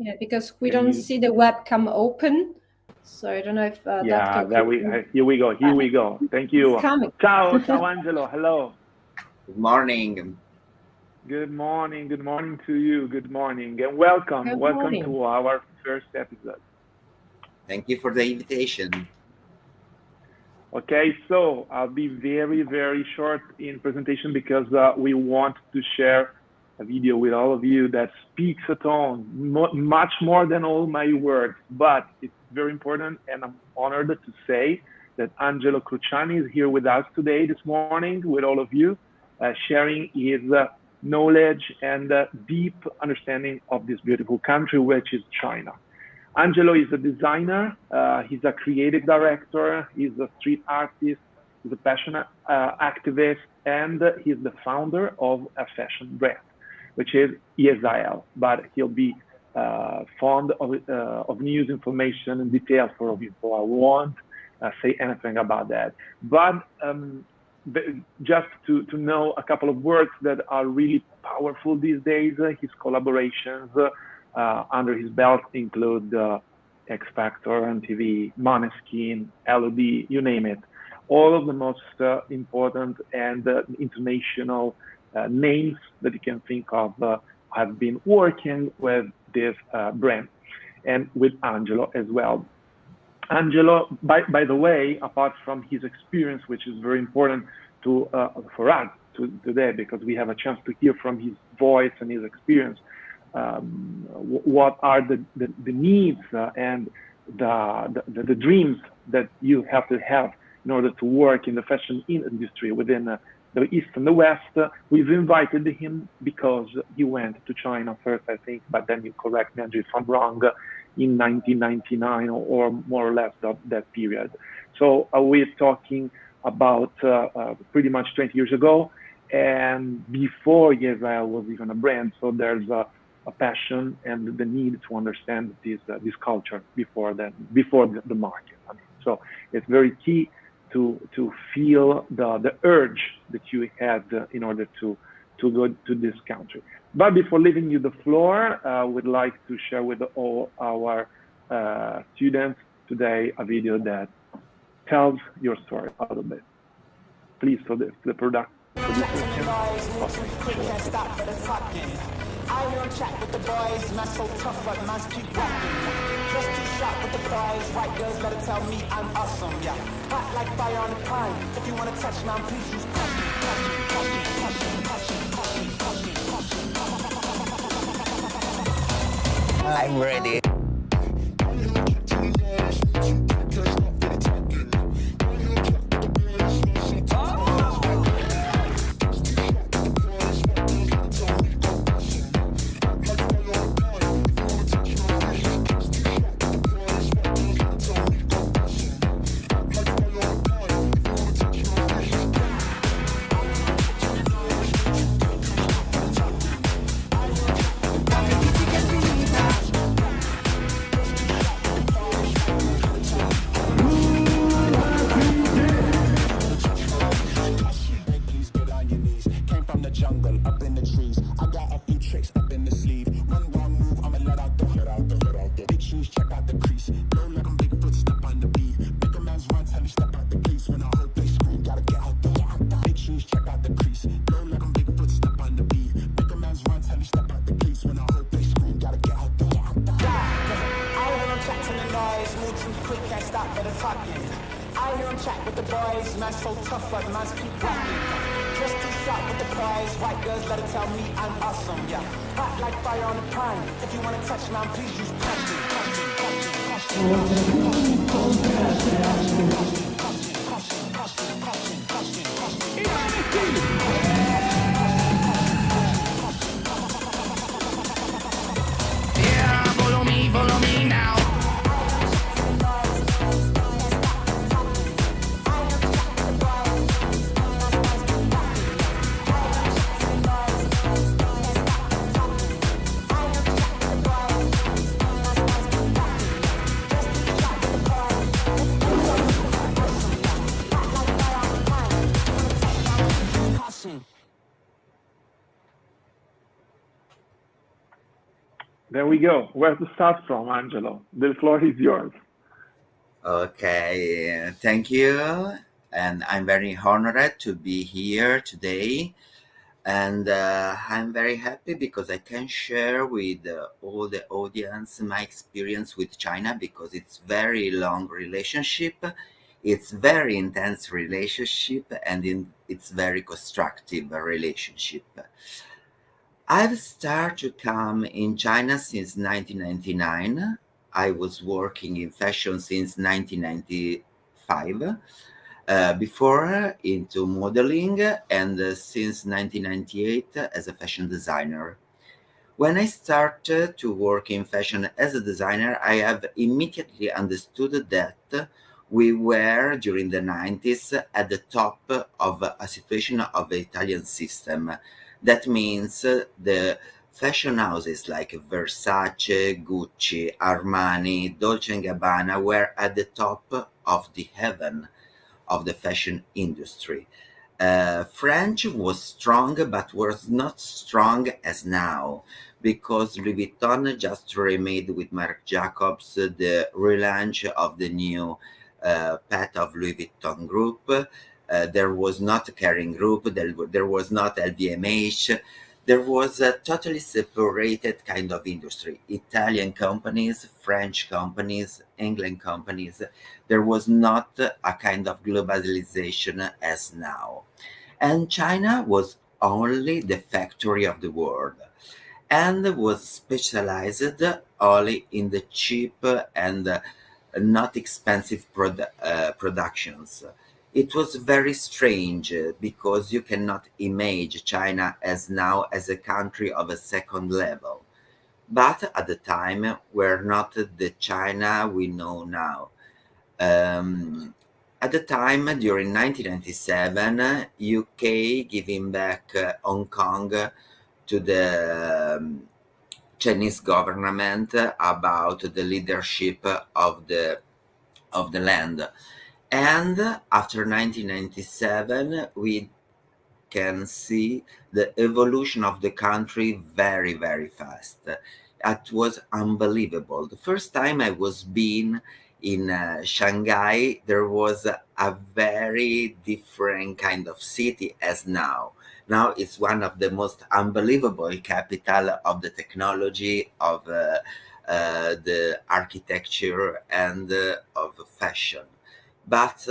Yeah, because we don't see the webcam open, so I don't know if that can. Here we go. Thank you. Ciao, Angelo. Hello. Good morning. Good morning to you. Good morning, and welcome to our first episode. Thank you for the invitation. Okay, so I'll be very, very short in presentation because we want to share a video with all of you that speaks a tone, much more than all my words, but it's very important, and I'm honored to say that Angelo Kuchani is here with us today, this morning, with all of you, sharing his knowledge and deep understanding of this beautiful country, which is China. Angelo is a designer, he's a creative director, he's a street artist, he's a passionate activist, and he's the founder of a fashion brand, which is ESIL, but he'll be fond of news, information, and details for you, so I won't say anything about that. But just to know a couple of words that are really powerful these days, his collaborations under his belt include X Factor, MTV, Måneskin, LOD, you name it. All of the most important and international names that you can think of have been working with this brand, and with Angelo as well. Angelo, by the way, apart from his experience, which is very important for us today, because we have a chance to hear from his voice and his experience, what are the needs and the dreams that you have to have in order to work in the fashion industry within the East and the West. We've invited him because he went to China first, I think, but then you correct me, Andrew, if I'm wrong, in 1999 or more or less that period. So we're talking about pretty much 20 years ago, and before ESIL was even a brand. So there's a passion and the need to understand this culture before the market. I mean, so it's very key to feel the urge that you had in order to go to this country. But before leaving you the floor, we'd like to share with all our students today a video that tells your story a little bit. Please, so the product. I don't chat with the boys, man so tough, but man's keep rocking. Just too sharp with the boys, white girls gotta tell me I'm awesome, yeah. Hot like fire on the pine, if you wanna touch me, please use caution. I'm ready. I hear him chat with the boys, man so tough, but man's keep rocking. Just too sharp with the prize, white girls let it tell me I'm awesome, yeah. Hot like fire on the pine, if you wanna touch man, please use caution, caution, caution, caution, caution, caution, caution, caution, caution, Yeah, follow me now. There we go. Where to start from, Angelo? The floor is yours. Okay, thank you. And I'm very honored to be here today. And I'm very happy because I can share with all the audience my experience with China, because it's very long relationship. It's very intense relationship, and it's very constructive relationship. I've started to come in China since 1999. I was working in fashion since 1995. Before into modeling, and since 1998 as a fashion designer. When I started to work in fashion as a designer, I have immediately understood that we were during the 90s at the top of a situation of the Italian system. That means the fashion houses like Versace, Gucci, Armani, Dolce & Gabbana were at the top of the heaven of the fashion industry. French was strong, but was not strong as now, because Louis Vuitton just remade with Marc Jacobs the relaunch of the new path of Louis Vuitton group. There was not a Kering group, there was not LVMH. There was a totally separated kind of industry. Italian companies, French companies, England companies. There was not a kind of globalization as now. And China was only the factory of the world, and was specialized only in the cheap and not expensive productions. It was very strange because you cannot imagine China as now as a country of a second level. But at the time, were not the China we know now. At the time, during 1997, UK giving back Hong Kong to the Chinese government about the leadership of the land. And after 1997, we can see the evolution of the country very, very fast. It was unbelievable. The first time I was been in Shanghai, there was a very different kind of city as now. Now it's one of the most unbelievable capital of the technology, of the architecture, and of fashion. But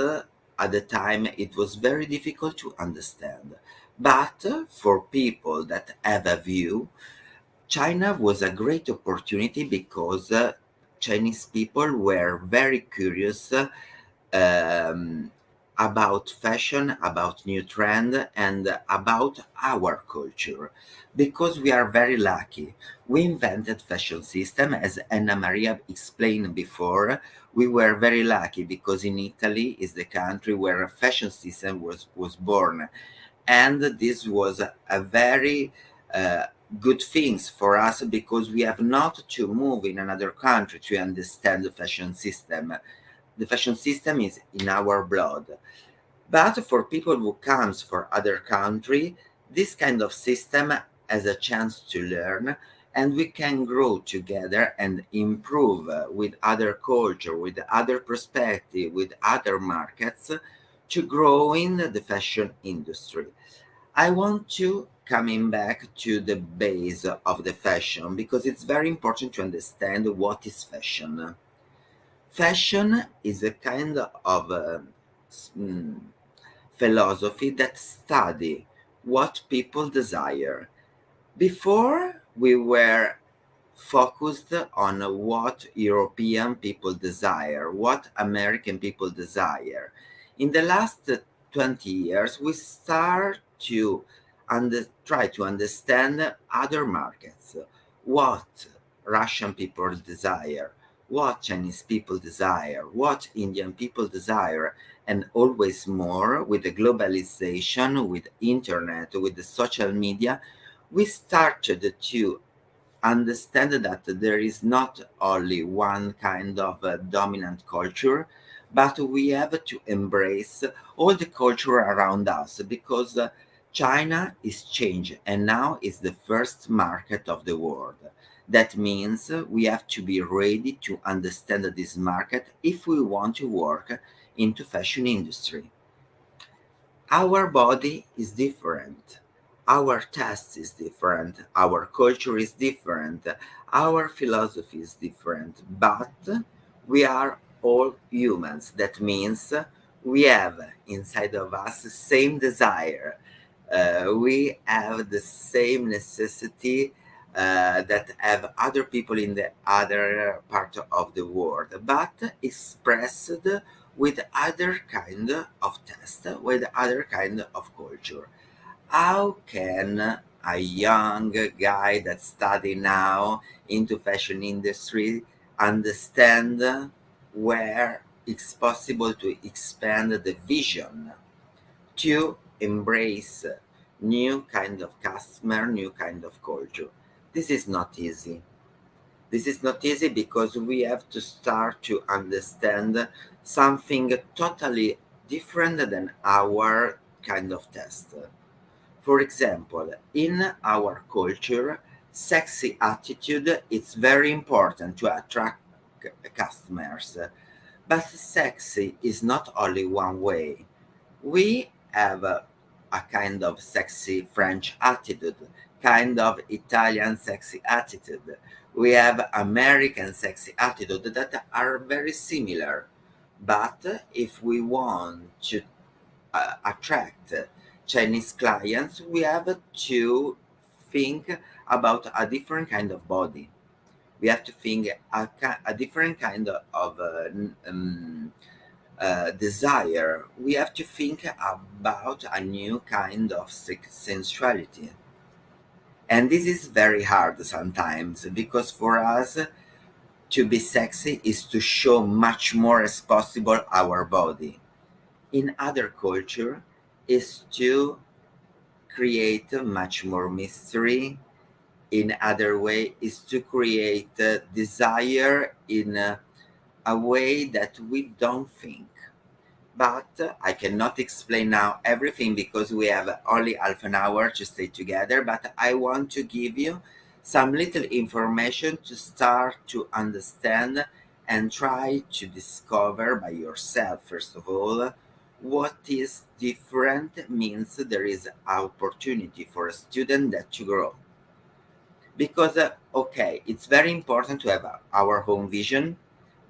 at the time it was very difficult to understand. But for people that have a view, China was a great opportunity because Chinese people were very curious about fashion, about new trend, and about our culture, because we are very lucky. We invented fashion system, as Anna Maria explained before. We were very lucky because in Italy is the country where a fashion system was born, and this was a very good things for us, because we have not to move in another country to understand the fashion system. The fashion system is in our blood. But for people who comes from other country, this kind of system has a chance to learn, and we can grow together and improve with other culture, with other perspective, with other markets, to grow in the fashion industry. I want to coming back to the base of the fashion, because it's very important to understand what is fashion. Fashion is a kind of philosophy that study what people desire. Before we were focused on what European people desire, what American people desire. In the last 20 years, we start to try to understand other markets, what Russian people desire, what Chinese people desire, what Indian people desire, and always more with the globalization, with internet, with the social media, we started to understand that there is not only one kind of dominant culture, but we have to embrace all the culture around us because China is changing and now is the first market of the world. That means we have to be ready to understand this market if we want to work into fashion industry. Our body is different. Our taste is different. Our culture is different. Our philosophy is different. But we are all humans. That means we have inside of us the same desire. We have the same necessity that have other people in the other part of the world, but expressed with other kind of test, with other kind of culture. How can a young guy that study now into fashion industry understand where it's possible to expand the vision to embrace new kind of customer, new kind of culture? This is not easy. This is not easy because we have to start to understand something totally different than our kind of test. For example, in our culture, sexy attitude is very important to attract customers. But sexy is not only one way. We have a kind of sexy French attitude, kind of Italian sexy attitude. We have American sexy attitude that are very similar. But if we want to attract Chinese clients, we have to think about a different kind of body. We have to think a different kind of desire. We have to think about a new kind of sensuality. And this is very hard sometimes because for us to be sexy is to show much more as possible our body. In other culture is to create much more mystery. In other way is to create desire in a way that we don't think. But I cannot explain now everything because we have only half an hour to stay together. But I want to give you some little information to start to understand and try to discover by yourself, first of all, what is different means there is opportunity for a student that to grow. Because, okay, it's very important to have our own vision,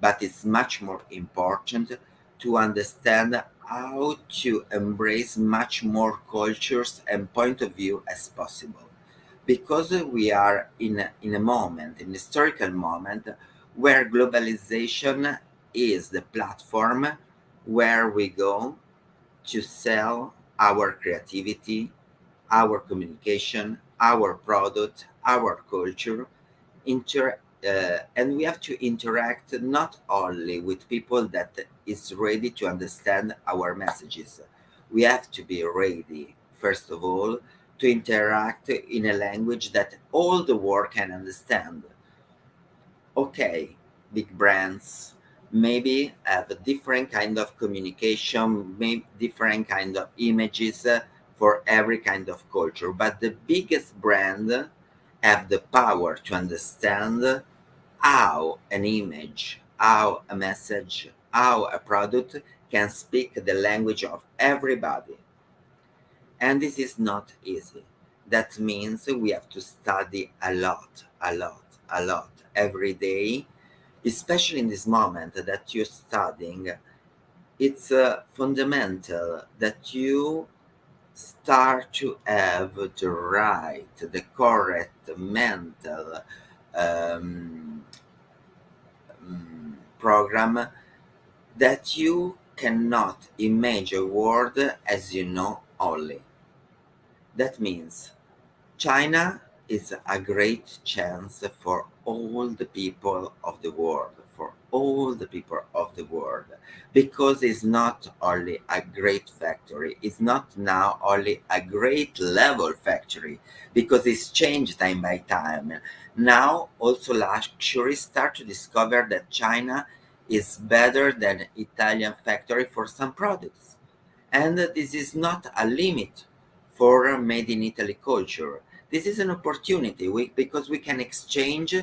but it's much more important to understand how to embrace much more cultures and point of view as possible. Because we are in a moment, an historical moment, where globalization is the platform where we go to sell our creativity, our communication, our product, our culture, and we have to interact not only with people that is ready to understand our messages. We have to be ready, first of all, to interact in a language that all the world can understand. Okay, big brands maybe have a different kind of communication, maybe different kind of images for every kind of culture, but the biggest brand have the power to understand how an image, how a message, how a product can speak the language of everybody. And this is not easy. That means we have to study a lot every day, especially in this moment that you're studying. it's fundamental that you start to have the correct mental um, program, that you cannot imagine a world as you know only. That means China is a great chance for all the people of the world, for all the people of the world, because it's not only a great factory, it's not now only a great level factory, because it's changed time by time. Now also luxury start to discover that China is better than Italian factory for some products. And this is not a limit for made in Italy culture. This is an opportunity because we can exchange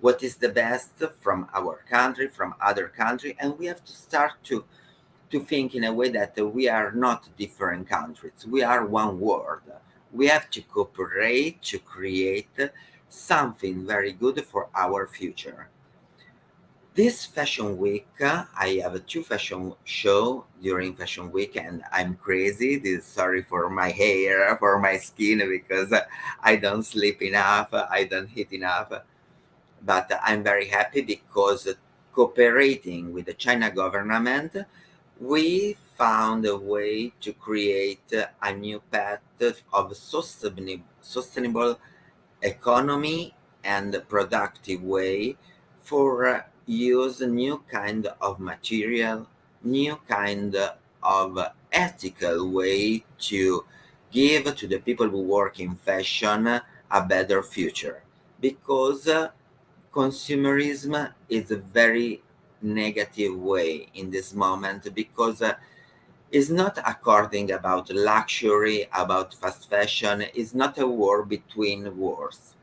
what is the best from our country, from other country, and we have to start to think in a way that we are not different countries. We are one world. We have to cooperate to create something very good for our future. This fashion week, I have two fashion show during fashion week, and I'm crazy. Sorry for my hair, for my skin, because I don't sleep enough, I don't eat enough. But I'm very happy because cooperating with the China government, we found a way to create a new path of sustainable economy and productive way for use new kind of material, new kind of ethical way to give to the people who work in fashion a better future, because consumerism is a very negative way in this moment, because it's not according about luxury, about fast fashion. It's not a war between wars.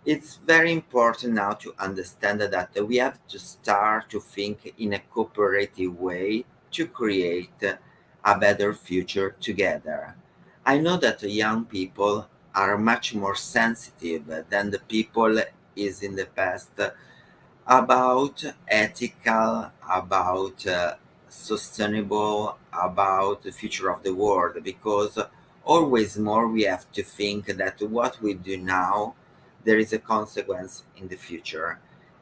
It's very important now to understand that we have to start to think in a cooperative way to create a better future together. I know that young people are much more sensitive than the people is in the past about ethical, about sustainable, about the future of the world, because always more we have to think that what we do now, there is a consequence in the future.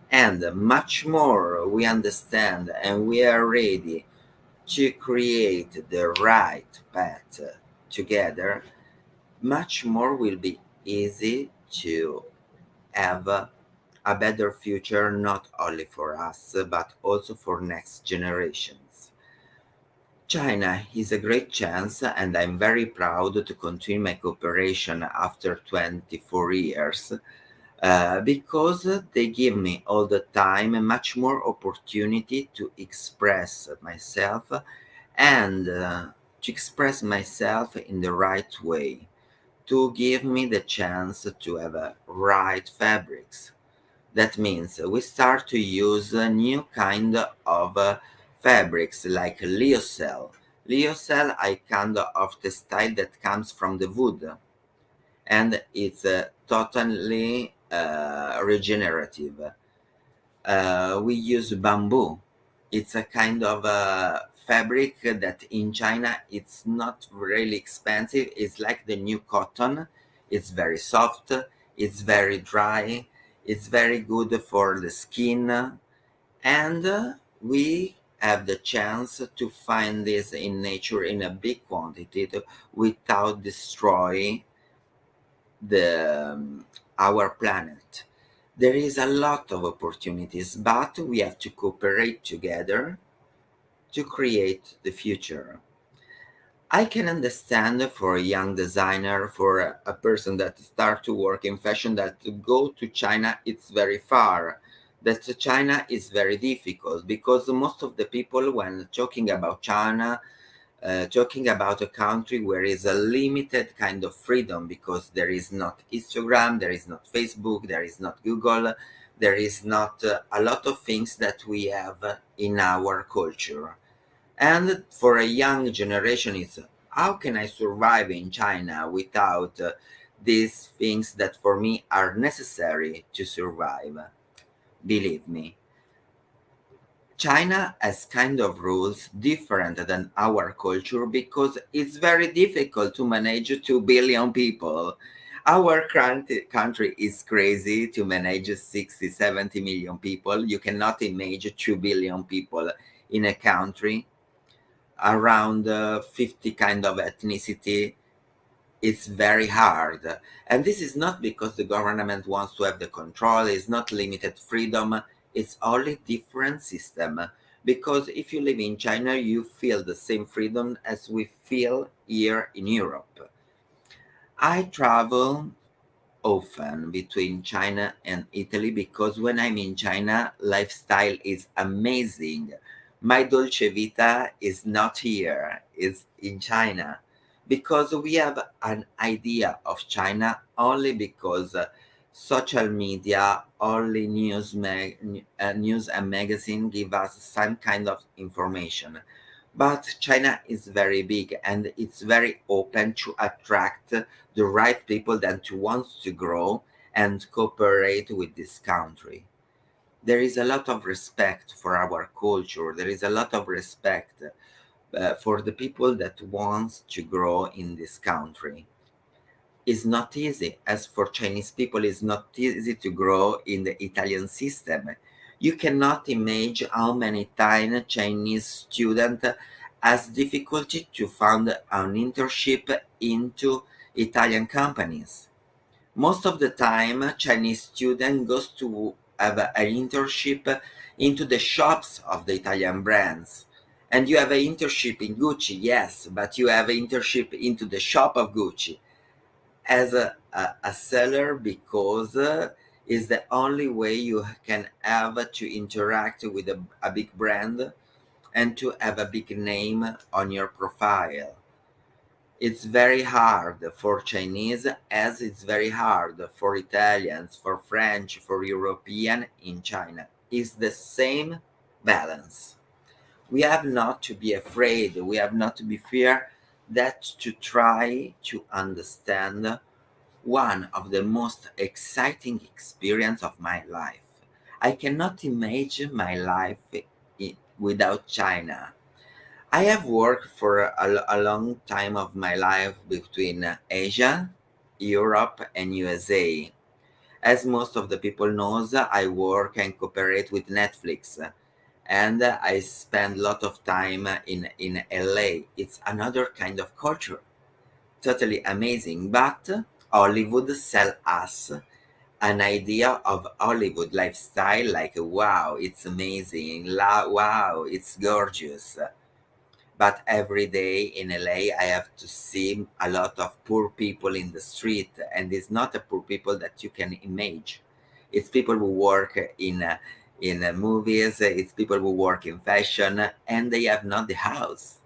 And much more we understand and we are ready to create the right path together, much more will be easy to have a better future, not only for us, but also for next generations. China is a great chance, and I'm very proud to continue my cooperation after 24 years, because they give me all the time much more opportunity to express myself, and to express myself in the right way, to give me the chance to have right fabrics. That means we start to use a new kind of fabrics like lyocell. Lyocell is a kind of textile that comes from the wood, and it's totally regenerative. We use bamboo. It's a kind of fabric that in China it's not really expensive. It's like the new cotton. It's very soft. It's very dry. It's very good for the skin. And we have the chance to find this in nature in a big quantity without destroying our planet. There is a lot of opportunities, but we have to cooperate together to create the future. I can understand for a young designer, for a person that start to work in fashion, that to go to China it's very far, that China is very difficult, because most of the people when talking about China, talking about a country where is a limited kind of freedom, because there is not Instagram, there is not Facebook, there is not Google, there is not a lot of things that we have in our culture. And for a young generation, it's how can I survive in China without these things that for me are necessary to survive? Believe me, China has kind of rules different than our culture because it's very difficult to manage 2 billion people. Our country is crazy to manage 60, 70 million people. You cannot imagine 2 billion people in a country around 50 kind of ethnicity. It's very hard. And this is not because the government wants to have the control, it's not limited freedom, it's only different system. Because if you live in China, you feel the same freedom as we feel here in Europe. I travel often between China and Italy because when I'm in China, lifestyle is amazing. My Dolce Vita is not here, it's in China. Because we have an idea of China only because social media, only news and magazine give us some kind of information. But China is very big and it's very open to attract the right people that wants to grow and cooperate with this country. There is a lot of respect for our culture. There is a lot of respect for the people that wants to grow in this country. It's not easy. As for Chinese people, it's not easy to grow in the Italian system. You cannot imagine how many times Chinese student has difficulty to find an internship into Italian companies. Most of the time, Chinese student goes to have an internship into the shops of the Italian brands. And you have an internship in Gucci, yes, but you have an internship into the shop of Gucci as a seller because is the only way you can have to interact with a big brand and to have a big name on your profile. It's very hard for Chinese as it's very hard for Italians, for French, for European in China. It's the same balance. We have not to be afraid, we have not to be fear that to try to understand one of the most exciting experience of my life. I cannot imagine my life without China. I have worked for a long time of my life between Asia, Europe, and USA. As most of the people knows, I work and cooperate with Netflix, and I spend a lot of time in LA. It's another kind of culture, totally amazing. But Hollywood sell us an idea of Hollywood lifestyle like wow, it's amazing, wow, it's gorgeous. But every day in LA, I have to see a lot of poor people in the street, and it's not a poor people that you can imagine. It's people who work in movies. It's people who work in fashion, and they have not the house.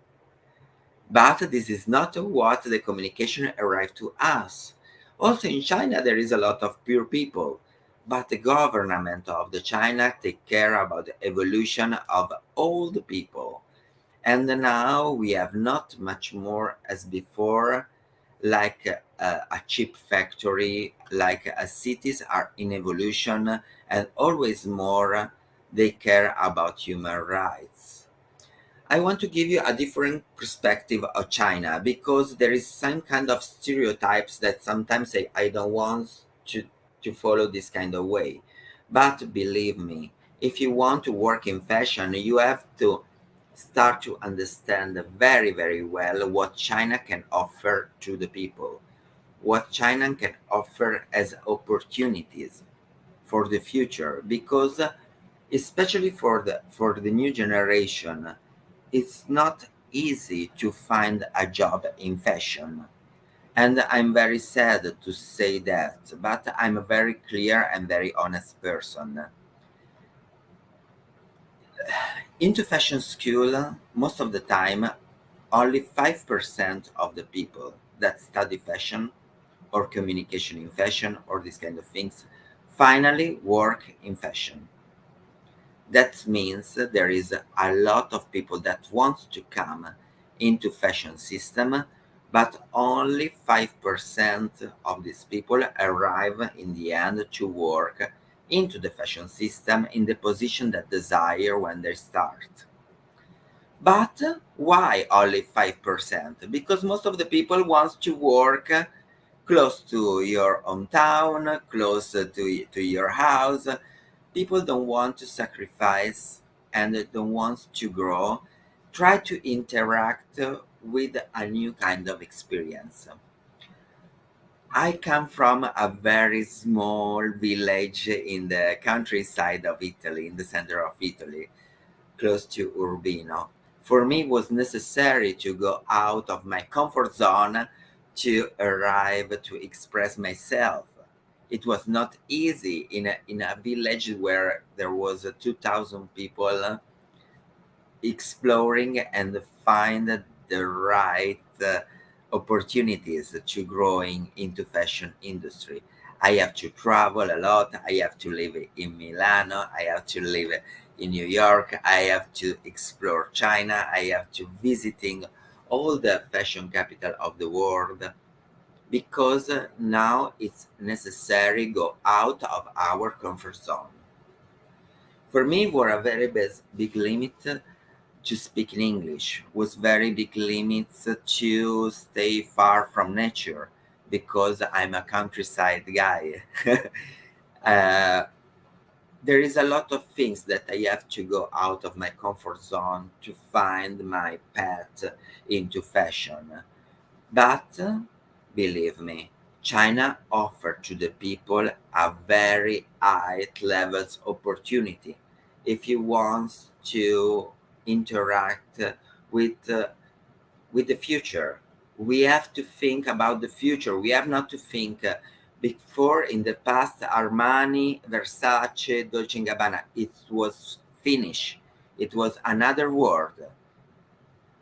But this is not what the communication arrived to us. Also in China, there is a lot of poor people, but the government of the China take care about the evolution of all the people. And now we have not much more as before, like a chip factory, like cities are in evolution, and always more they care about human rights. I want to give you a different perspective of China because there is some kind of stereotypes that sometimes I don't want to follow this kind of way. But believe me, if you want to work in fashion, you have to start to understand very, very well what China can offer to the people, what China can offer as opportunities for the future, because especially for the new generation, it's not easy to find a job in fashion. And I'm very sad to say that, but I'm a very clear and very honest person. Into fashion school, most of the time, only 5% of the people that study fashion or communication in fashion or these kind of things finally work in fashion. That means there is a lot of people that want to come into fashion system, but only 5% of these people arrive in the end to work into the fashion system in the position that desire when they start. But why only 5%? Because most of the people want to work close to your hometown, close to your house. People don't want to sacrifice and don't want to grow. Try to interact with a new kind of experience. I come from a very small village in the countryside of Italy, in the center of Italy, close to Urbino. For me, it was necessary to go out of my comfort zone to arrive to express myself. It was not easy in a village where there was 2,000 people exploring and find the right opportunities to growing into fashion industry. I have to travel a lot. I have to live in Milano. I have to live in New York. I have to explore China. I have to visiting all the fashion capital of the world because now it's necessary go out of our comfort zone. For me, were a very big limit to speak in English, was very big limits to stay far from nature because I'm a countryside guy. uh, there is a lot of things that I have to go out of my comfort zone to find my path into fashion. But believe me, China offered to the people a very high levels opportunity. If you want to interact with the future, we have to think about the future. We have not to think before in the past Armani, Versace, Dolce & Gabbana. It was finished. It was another world.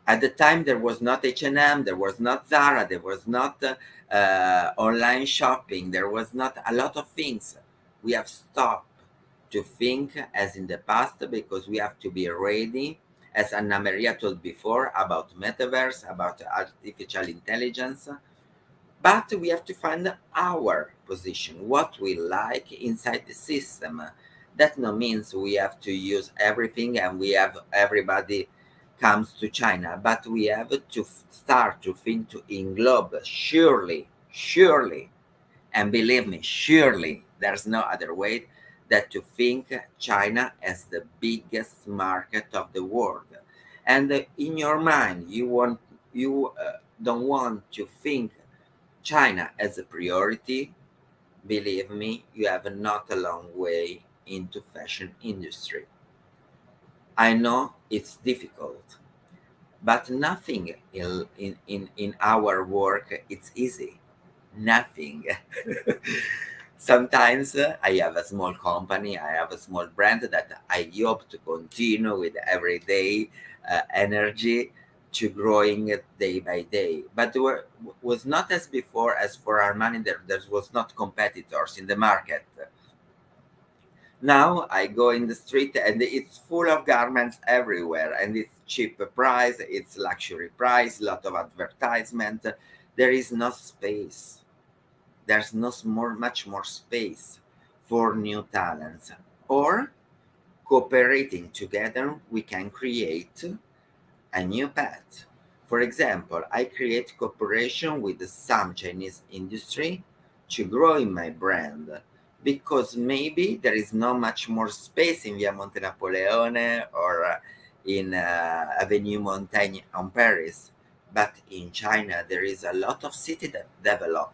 At the time, there was not H&M, there was not Zara, there was not online shopping, there was not a lot of things. We have stopped to think as in the past because we have to be ready, as Anna Maria told before, about metaverse, about artificial intelligence. But we have to find our position, what we like inside the system. That no means we have to use everything and we have everybody comes to China, but we have to start to think to englobe surely, and believe me, surely there's no other way that to think China as the biggest market of the world. And in your mind, you don't want to think China as a priority. Believe me, you have not a long way into fashion industry. I know it's difficult, but nothing in our work it's easy. Nothing. Sometimes I have a small company, I have a small brand that I hope to continue with everyday energy to growing it day by day. But was not as before as for Armani. There was not competitors in the market. Now I go in the street and it's full of garments everywhere, and it's cheap price, it's luxury price, lot of advertisement. There is no space. There's much more space for new talents. Or cooperating together, we can create a new path. For example, I create cooperation with some Chinese industry to grow in my brand because maybe there is not much more space in Via Monte Napoleone or in Avenue Montaigne on Paris. But in China, there is a lot of city that develop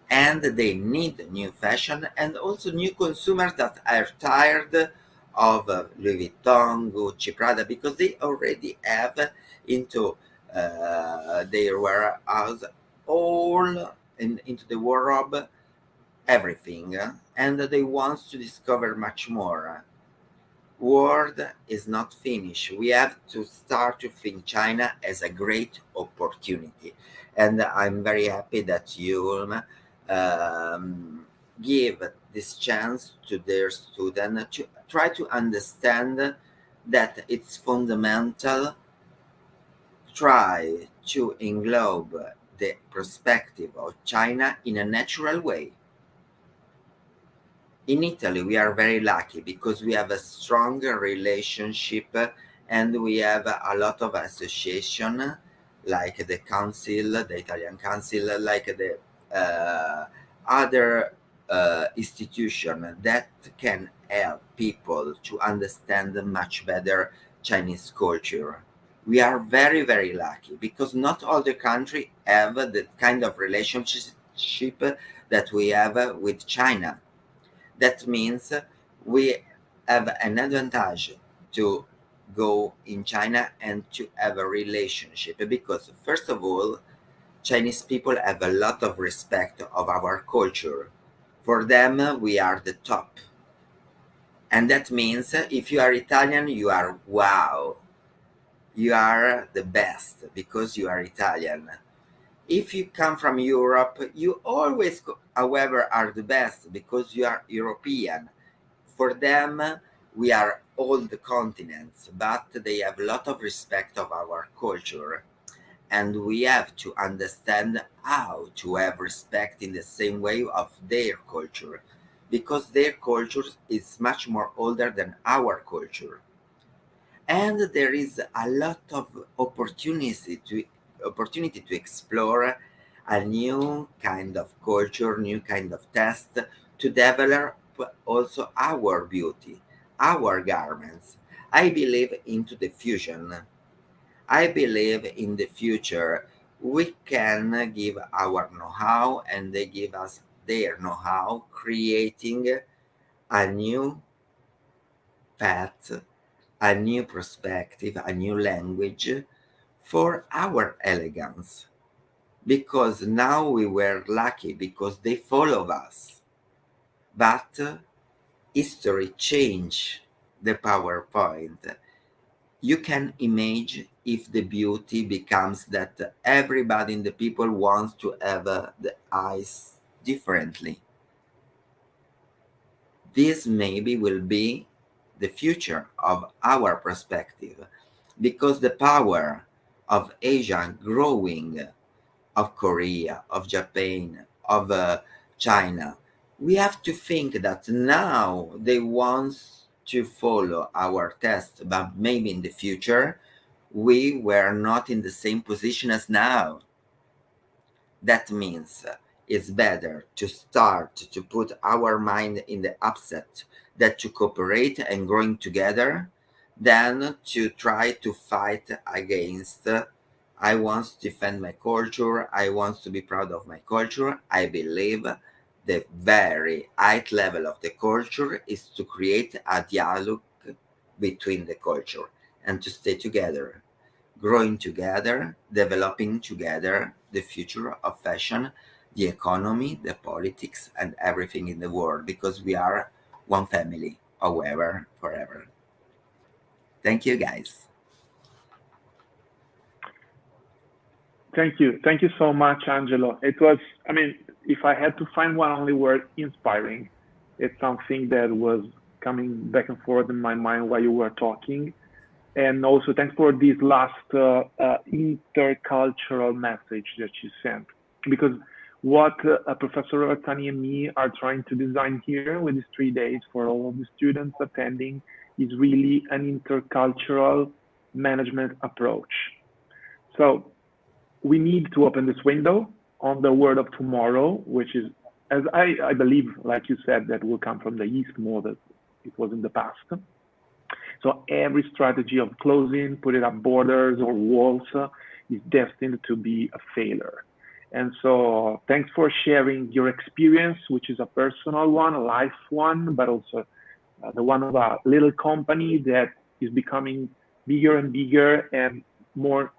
and they need new fashion and also new consumers that are tired of Louis Vuitton, Gucci, Prada, because they already have into their warehouse all into the wardrobe everything, and they want to discover much more. World is not finished. We have to start to think China as a great opportunity, and I'm very happy that you give this chance to their student to try to understand that it's fundamental. Try to englobe the perspective of China in a natural way. in Italy, we are very lucky because we have a strong relationship and we have a lot of association like the council, the Italian council, like the other institution that can help people to understand much better Chinese culture. We are very, very lucky because not all the country have the kind of relationship that we have with China. That means we have an advantage to go in China and to have a relationship because first of all, Chinese people have a lot of respect of our culture. For them, we are the top. And that means if you are Italian, you are wow. You are the best because you are Italian. If you come from Europe, you always, however, are the best because you are European. For them, we are all the continents, but they have a lot of respect of our culture. And we have to understand how to have respect in the same way of their culture, because their culture is much more older than our culture. And there is a lot of opportunity to explore a new kind of culture, new kind of taste, to develop also our beauty, our garments. I believe into the fusion. I believe in the future we can give our know-how and they give us their know-how, creating a new path, a new perspective, a new language for our elegance. Because now we were lucky because they follow us. But history changed the PowerPoint. You can imagine if the beauty becomes that everybody in the people wants to have the eyes differently. This maybe will be the future of our perspective because the power of Asia growing, of Korea, of Japan, of China, we have to think that now they want to follow our test, but maybe in the future we were not in the same position as now. That means it's better to start to put our mind in the upset that to cooperate and growing together than to try to fight against I want to defend my culture, I want to be proud of my culture. I believe the very high level of the culture is to create a dialogue between the culture and to stay together, growing together, developing together the future of fashion, the economy, the politics, and everything in the world, because we are one family, however, forever. Thank you, guys. Thank you. Thank you so much, Angelo. It was, I mean, if I had to find one only word, inspiring. It's something that was coming back and forth in my mind while you were talking. And also, thanks for this last intercultural message that you sent. Because what Professor Ravatani and me are trying to design here with these 3 days for all of the students attending is really an intercultural management approach. So we need to open this window on the world of tomorrow, which is, as I believe, like you said, that will come from the East more than it was in the past. So every strategy of closing, putting up borders or walls is destined to be a failure. And so thanks for sharing your experience, which is a personal one, a life one, but also the one of a little company that is becoming bigger and bigger and more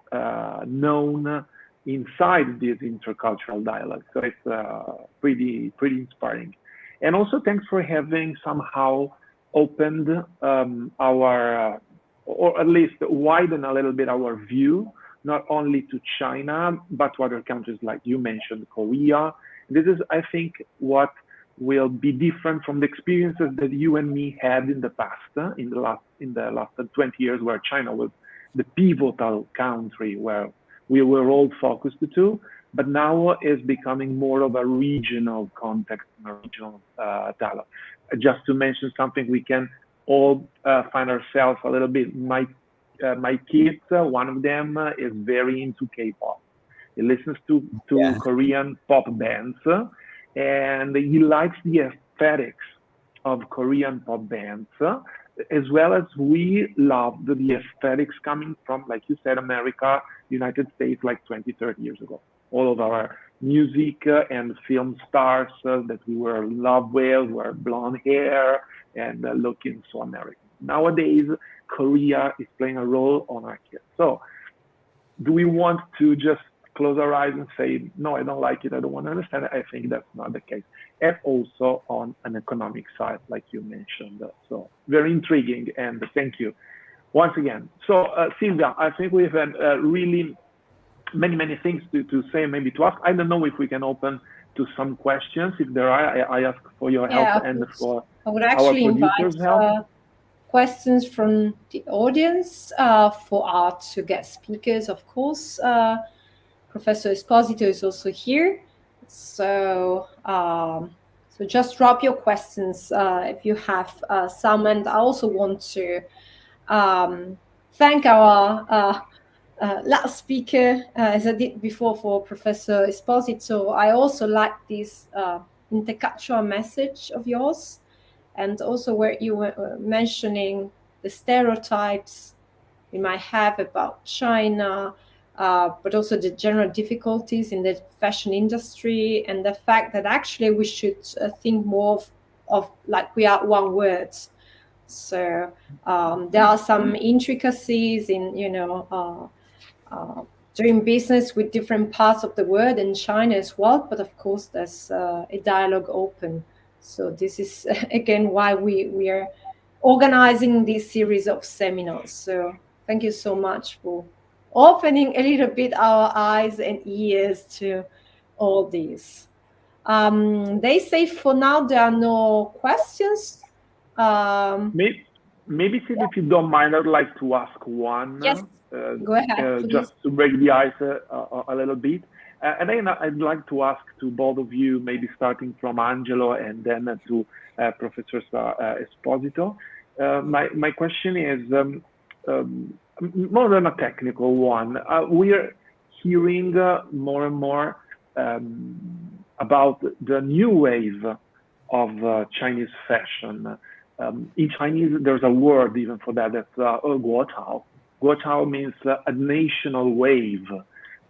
known inside this intercultural dialogue. So it's pretty inspiring. And also thanks for having somehow opened our, or at least widen a little bit our view, not only to China, but to other countries like you mentioned, Korea. This is, I think, what will be different from the experiences that you and me had in the past, in the last 20 years, where China was the pivotal country where we were all focused to. but now is becoming more of a regional context and a regional dialogue. Just to mention something, we can all find ourselves a little bit. My kids, one of them is very into K-pop. He listens to Korean pop bands, and he likes the aesthetics of Korean pop bands, as well as we love the aesthetics coming from, like you said, America, United States, like 20, 30 years ago. All of our music and film stars that we were in love with were blonde hair and looking so American. Nowadays, Korea is playing a role on our kids. So do we want to just close our eyes and say, no, I don't like it, I don't want to understand it? I think that's not the case. And also on an economic side, like you mentioned. So very intriguing, and thank you once again. So Silvia, I think we've had really many things to say, maybe to ask. I don't know if we can open to some questions. If there are, I ask for your help and for I would actually invite questions from the audience for our two guest speakers, of course. Professor Esposito is also here. So just drop your questions if you have some. And I also want to thank our last speaker, as I did before for Professor Esposito. I also like this intercultural message of yours, and also where you were mentioning the stereotypes we might have about China, but also the general difficulties in the fashion industry, and the fact that actually we should think more of like we are one word. So there are some intricacies in, doing business with different parts of the world in China as well. But of course, there's a dialogue open. So this is, again, why we are organizing this series of seminars. So thank you so much for opening a little bit our eyes and ears to all this. They say for now there are no questions. Maybe if you don't mind, I'd like to ask one. Yes, go ahead. Just to break the ice a little bit. And then I'd like to ask to both of you, maybe starting from Angelo and then to Professor Esposito. My question is more than a technical one. We're hearing more and more about the new wave of Chinese fashion. In Chinese, there's a word even for that. That's guochao. Guochao means a national wave.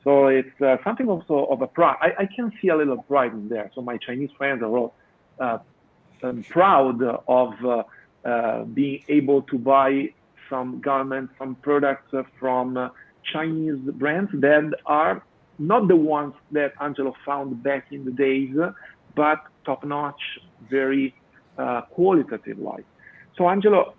So it's something also of a pride. I can see a little pride in there. So my Chinese friends are all proud of being able to buy some garments, some products from Chinese brands that are not the ones that Angelo found back in the days, but top-notch, very qualitative-like. So Angelo,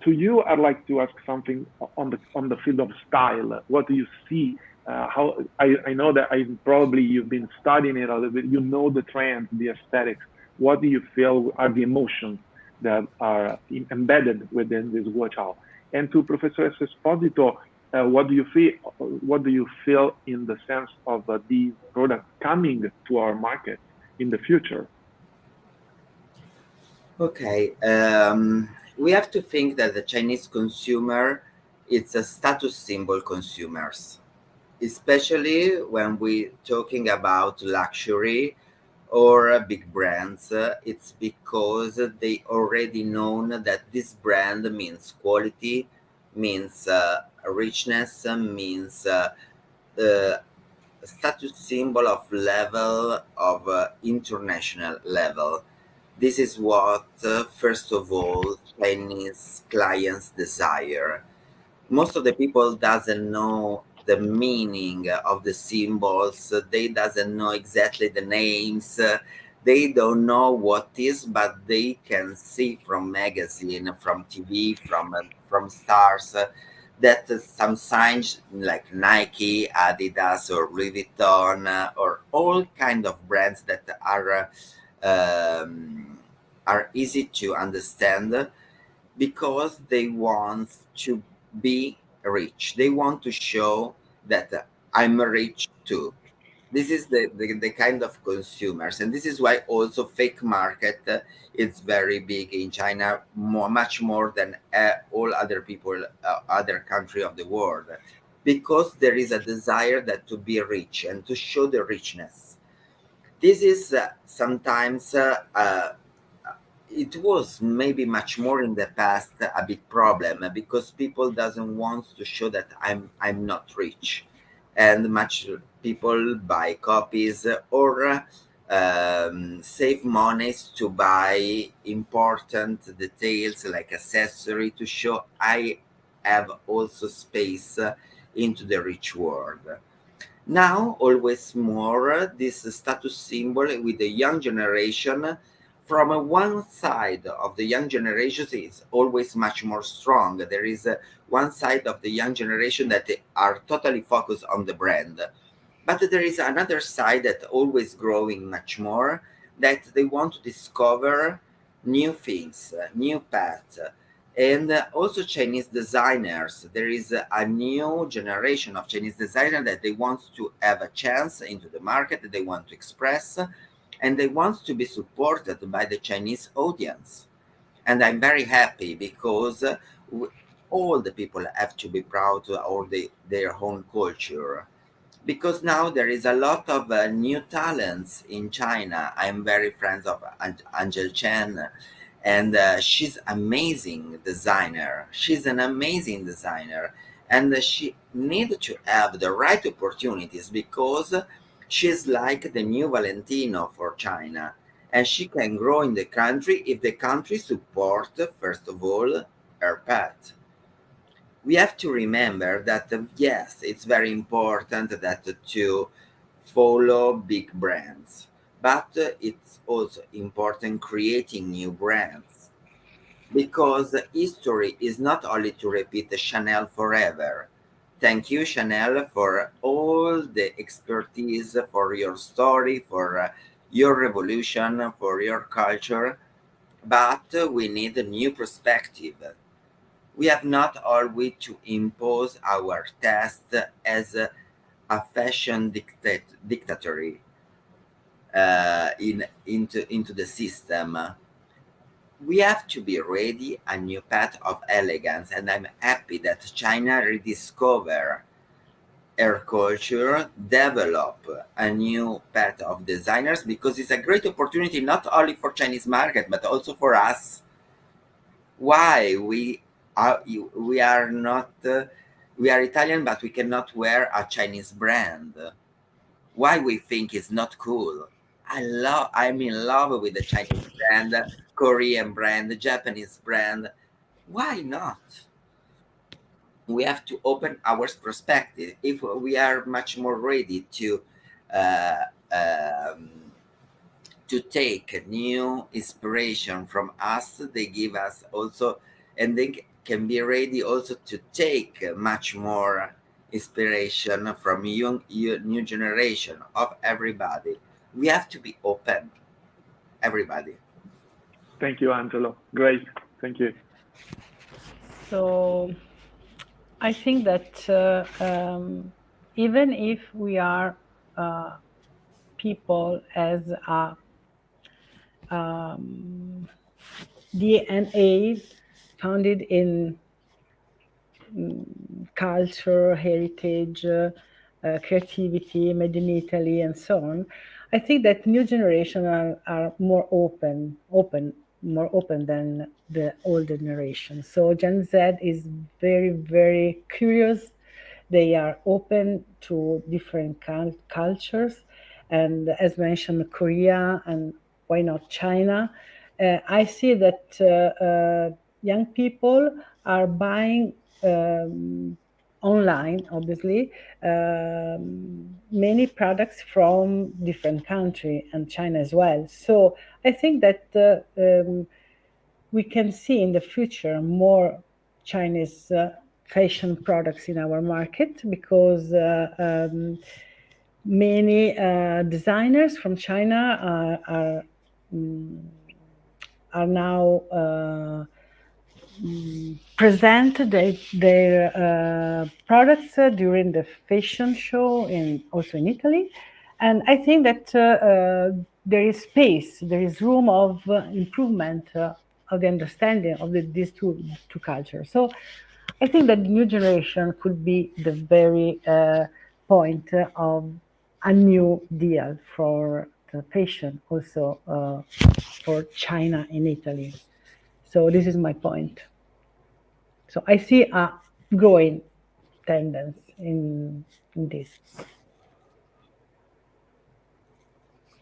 to you, I'd like to ask something on the field of style. What do you see? How I know that you've been studying it a little bit. You know the trends, the aesthetics. What do you feel are the emotions that are embedded within this guochao? And to Professor Esposito, what do you feel in the sense of these products coming to our market in the future? Okay, we have to think that the Chinese consumer, it's a status symbol consumers, especially when we're talking about luxury or big brands. It's because they already know that this brand means quality, means richness, means status symbol of level of international level. This is what, first of all, Chinese clients desire. Most of the people doesn't know the meaning of the symbols. They doesn't know exactly the names. They don't know what is, but they can see from magazine, from TV, from stars, that some signs like Nike, Adidas, or Louis Vuitton, or all kind of brands that are easy to understand, because they want to be rich. They want to show that I'm rich too. This is the kind of consumers, and this is why also fake market is very big in China, much more than all other people, other country of the world, because there is a desire that to be rich and to show the richness. This is sometimes it was maybe much more in the past a big problem because people doesn't want to show that I'm not rich, and much people buy copies or save monies to buy important details like accessory to show I have also space into the rich world. Now, always more, this status symbol with the young generation, from one side of the young generation is always much more strong. There is one side of the young generation that are totally focused on the brand. But there is another side that always growing much more, that they want to discover new things, new paths, and also Chinese designers. There is a new generation of Chinese designers that they want to have a chance into the market, that they want to express, and they want to be supported by the Chinese audience. And I'm very happy because all the people have to be proud of their own culture, because now there is a lot of new talents in China. I'm very friends of Angel Chen, and she's amazing designer. She's an amazing designer, and she need to have the right opportunities because she's like the new Valentino for China, and she can grow in the country if the country support first of all her path. We have to remember that yes, it's very important that to follow big brands, but it's also important creating new brands, because history is not only to repeat Chanel forever. Thank you, Chanel, for all the expertise, for your story, for your revolution, for your culture. But we need a new perspective. We have not always to impose our taste as a fashion dictatorship into the system. We have to be ready a new path of elegance, and I'm happy that China rediscover her culture, develop a new path of designers, because it's a great opportunity not only for Chinese market but also for us. Why we are not we are Italian but we cannot wear a Chinese brand? Why we think it's not cool? I'm in love with the Chinese brand, Korean brand, Japanese brand. Why not? We have to open our perspective. If we are much more ready uh, um, to take new inspiration from us, they give us also, and they can be ready also to take much more inspiration from new generation of everybody. We have to be open, everybody. Thank you, Angelo. Great. Thank you. So I think that even if we are people as a DNA founded in culture, heritage, creativity, made in Italy, and so on, I think that new generation are more more open than the older generation. So Gen Z is very, very curious. They are open to different cultures, and as mentioned, Korea and why not China. I see that young people are buying online, obviously, many products from different countries and China as well. So I think that we can see in the future more Chinese fashion products in our market, because many designers from China are now present their products during the fashion show also in Italy, And I think that there is space, there is room of improvement of the understanding of these two cultures. So I think that the new generation could be the very point of a new deal for the patient, also for China and Italy. So this is my point. So I see a growing tendency in this.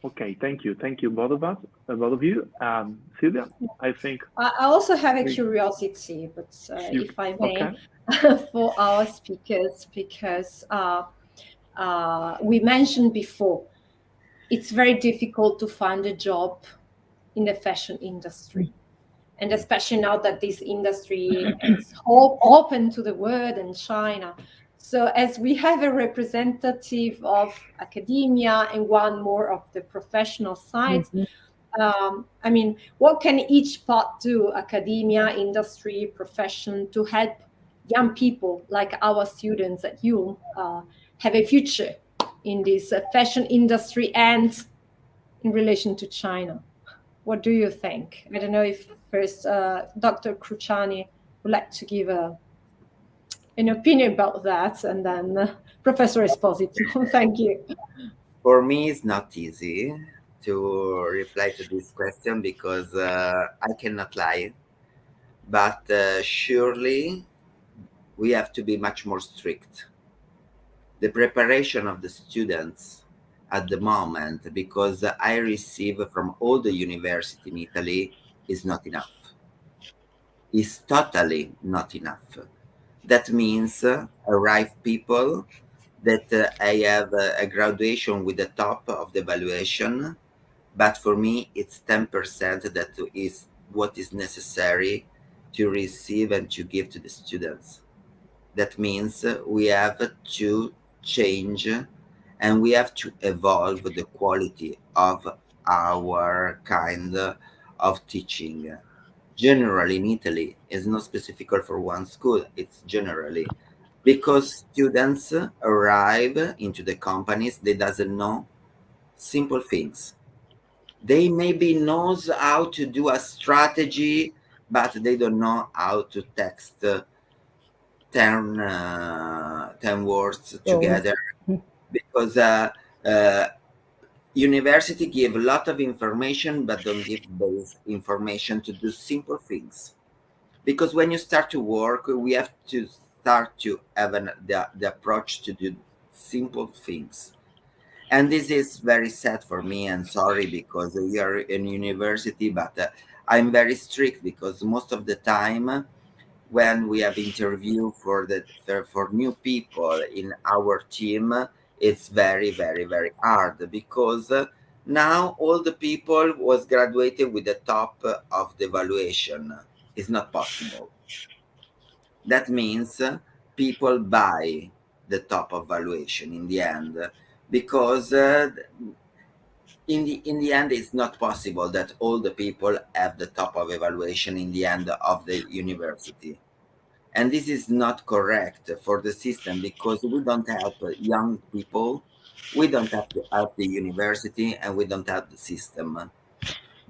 Okay, thank you, both of you. Sylvia, I think I also have a curiosity, but if I may, okay. for our speakers, because we mentioned before, it's very difficult to find a job in the fashion industry. And especially now that this industry is open to the world and China. So as we have a representative of academia and one more of the professional side, I mean, what can each part do, academia, industry, profession, to help young people like our students at UM have a future in this fashion industry and in relation to China? What do you think? I don't know if first Dr. Kuchani would like to give an opinion about that, and then Professor Esposito. Thank you. For me, it's not easy to reply to this question because I cannot lie. But surely we have to be much more strict. The preparation of the students at the moment, because I receive from all the university in Italy, is not enough. Is totally not enough. That means arrive people that I have a graduation with the top of the evaluation, but for me it's 10% that is what is necessary to receive and to give to the students. That means we have to change and we have to evolve the quality of our kind of teaching. Generally in Italy, it's not specific for one school, it's generally because students arrive into the companies, they doesn't know simple things. They maybe knows how to do a strategy, but they don't know how to text 10 words together, because university give a lot of information but don't give base information to do simple things. Because when you start to work, we have to start to have the approach to do simple things. And this is very sad for me, and sorry, because we are in university, but I'm very strict because most of the time when we have interview for new people in our team, it's very, very, very hard because now all the people was graduated with the top of the evaluation. It's not possible. That means people buy the top of valuation in the end, because in the end it's not possible that all the people have the top of evaluation in the end of the university. And this is not correct for the system because we don't help young people, we don't have to help the university, and we don't help the system.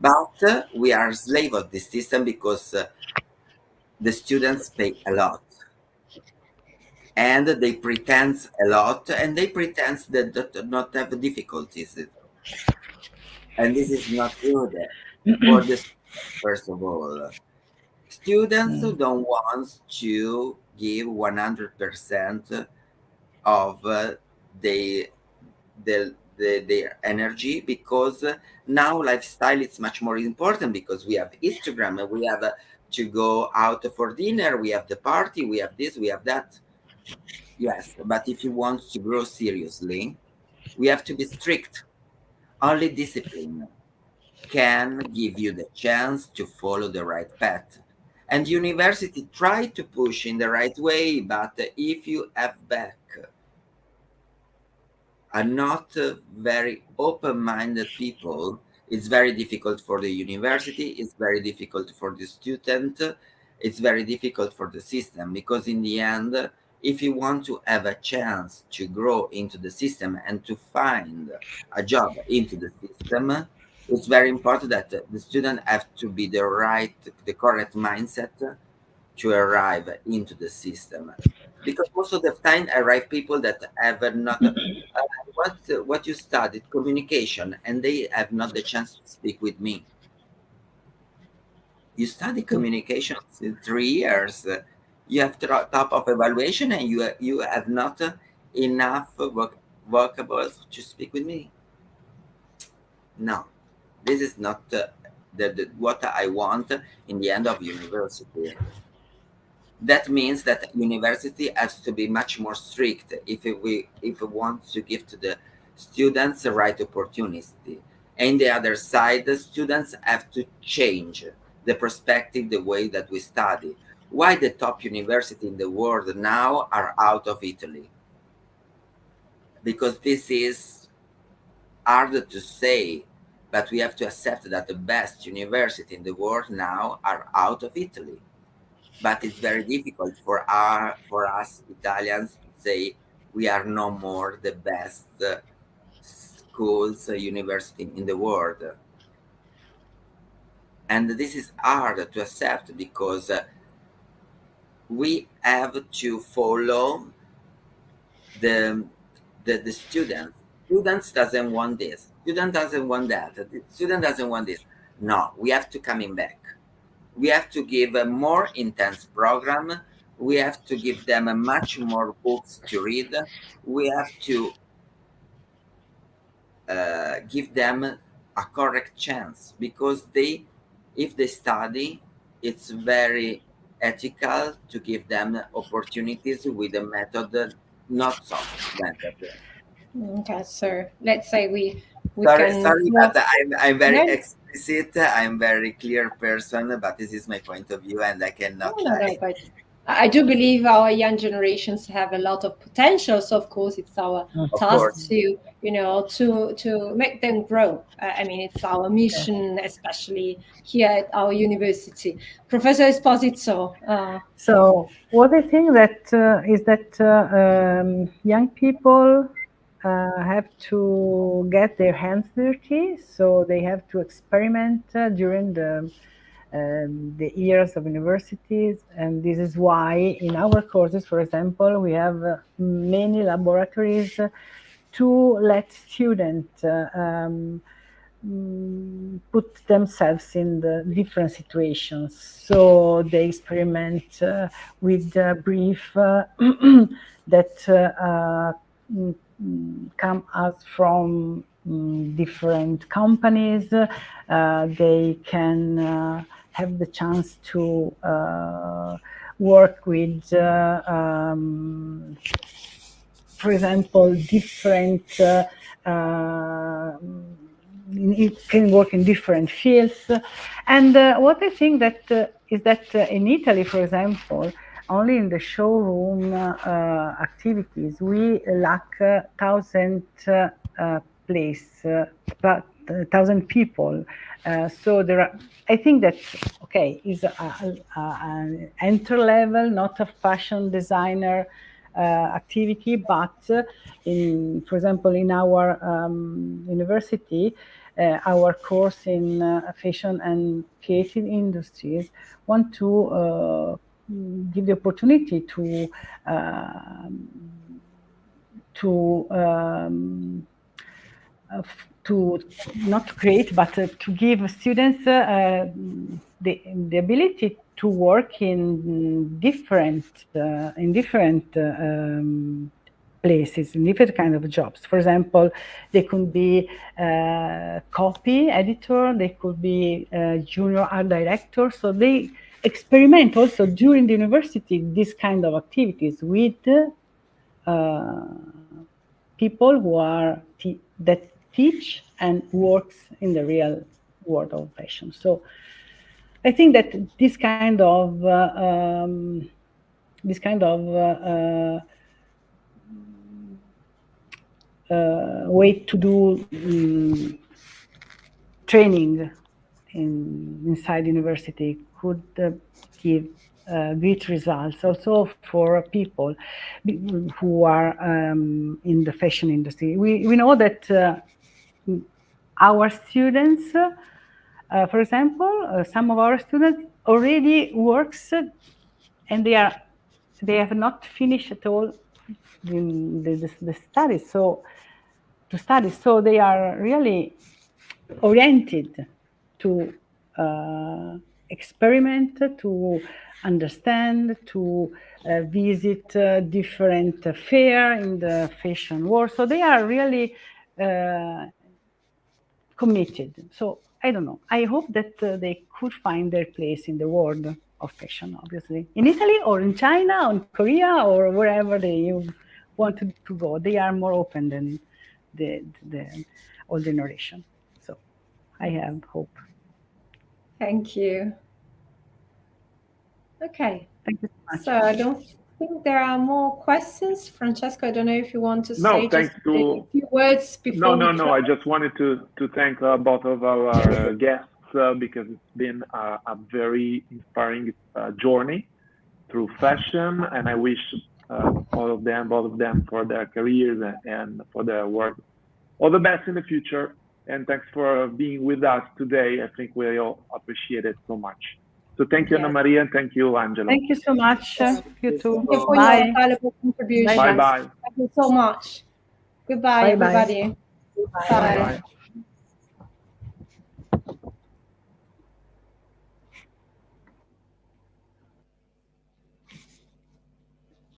But we are slave of this system because the students pay a lot and they pretend a lot, and they pretend that do not have difficulties. And this is not good for the first of all. Students who don't want to give 100% of their energy, because now lifestyle is much more important because we have Instagram and we have to go out for dinner, we have the party, we have this, we have that. Yes, but if you want to grow seriously, we have to be strict. Only discipline can give you the chance to follow the right path. And university try to push in the right way, but if you have back are not very open-minded people, it's very difficult for the university, it's very difficult for the student, it's very difficult for the system, because in the end if you want to have a chance to grow into the system and to find a job into the system, it's very important that the student have to be the correct mindset to arrive into the system. Because most of the time arrive people that have not what you studied communication, and they have not the chance to speak with me. You study communication in 3 years. You have top of evaluation, and you have not enough vocables to speak with me. No, this is not what I want in the end of university. That means that university has to be much more strict if we want to give to the students the right opportunity. And the other side, the students have to change the perspective, the way that we study. Why the top university in the world now are out of Italy? Because this is hard to say, but we have to accept that the best university in the world now are out of Italy. But it's very difficult for us Italians to say we are no more the best schools, university in the world. And this is hard to accept because we have to follow the students. Students doesn't want this. Student doesn't want that. Student doesn't want this. No, we have to coming back. We have to give a more intense program. We have to give them a much more books to read. We have to give them a correct chance because if they study, it's very ethical to give them opportunities with a method, not soft method. Okay, so let's say we Sorry, can. sorry, but I'm very No, explicit. I'm very clear person, but this is my point of view, and I cannot no, lie. but I do believe our young generations have a lot of potential. So of course, it's our Of task course. to to make them grow. I mean, it's our mission, especially here at our university. Professor Esposito. So what I think that is that young people have to get their hands dirty, so they have to experiment during the years of universities, and this is why in our courses, for example, we have many laboratories to let students put themselves in the different situations. So they experiment with brief that come out from different companies. They can have the chance to work with, for example, different it can work in different fields. And what I think that is that in Italy, for example, only in the showroom activities, we lack 1,000 place, but 1,000 people. So there are, I think that, okay, is an enter level, not a fashion designer activity, but for example, in our university, our course in fashion and creative industries want to give the opportunity to not to create, but to give students the ability to work in different places, in different kind of jobs. For example, they could be copy editor, they could be junior art director. So they experiment also during the university this kind of activities with people who are that teach and works in the real world of fashion. So I think that this kind of way to do training inside university could give great results also for people who are in the fashion industry. We know that our students, for example, some of our students already works and they have not finished at all the studies. So they are really oriented to experiment, to understand, to visit different fair in the fashion world. So they are really committed. So I don't know. I hope that they could find their place in the world of fashion, obviously. In Italy or in China or in Korea or wherever they want to go. They are more open than the old generation. So I have hope. Thank you. Okay. Thank you so much. So I don't think there are more questions. Francesco, I don't know if you want to No, say thanks just to a few words before we No. I just wanted to thank both of our guests because it's been a very inspiring journey through fashion, and I wish both of them, for their careers and for their work all the best in the future. And thanks for being with us today. I think we all appreciate it so much. So thank you, Yes. Anna Maria, and thank you, Angelo. Thank you so much. You too. Thank you for Bye. your valuable contributions. Bye-bye. Bye-bye. Thank you so much. Goodbye, Bye-bye. everybody. Bye. Bye-bye.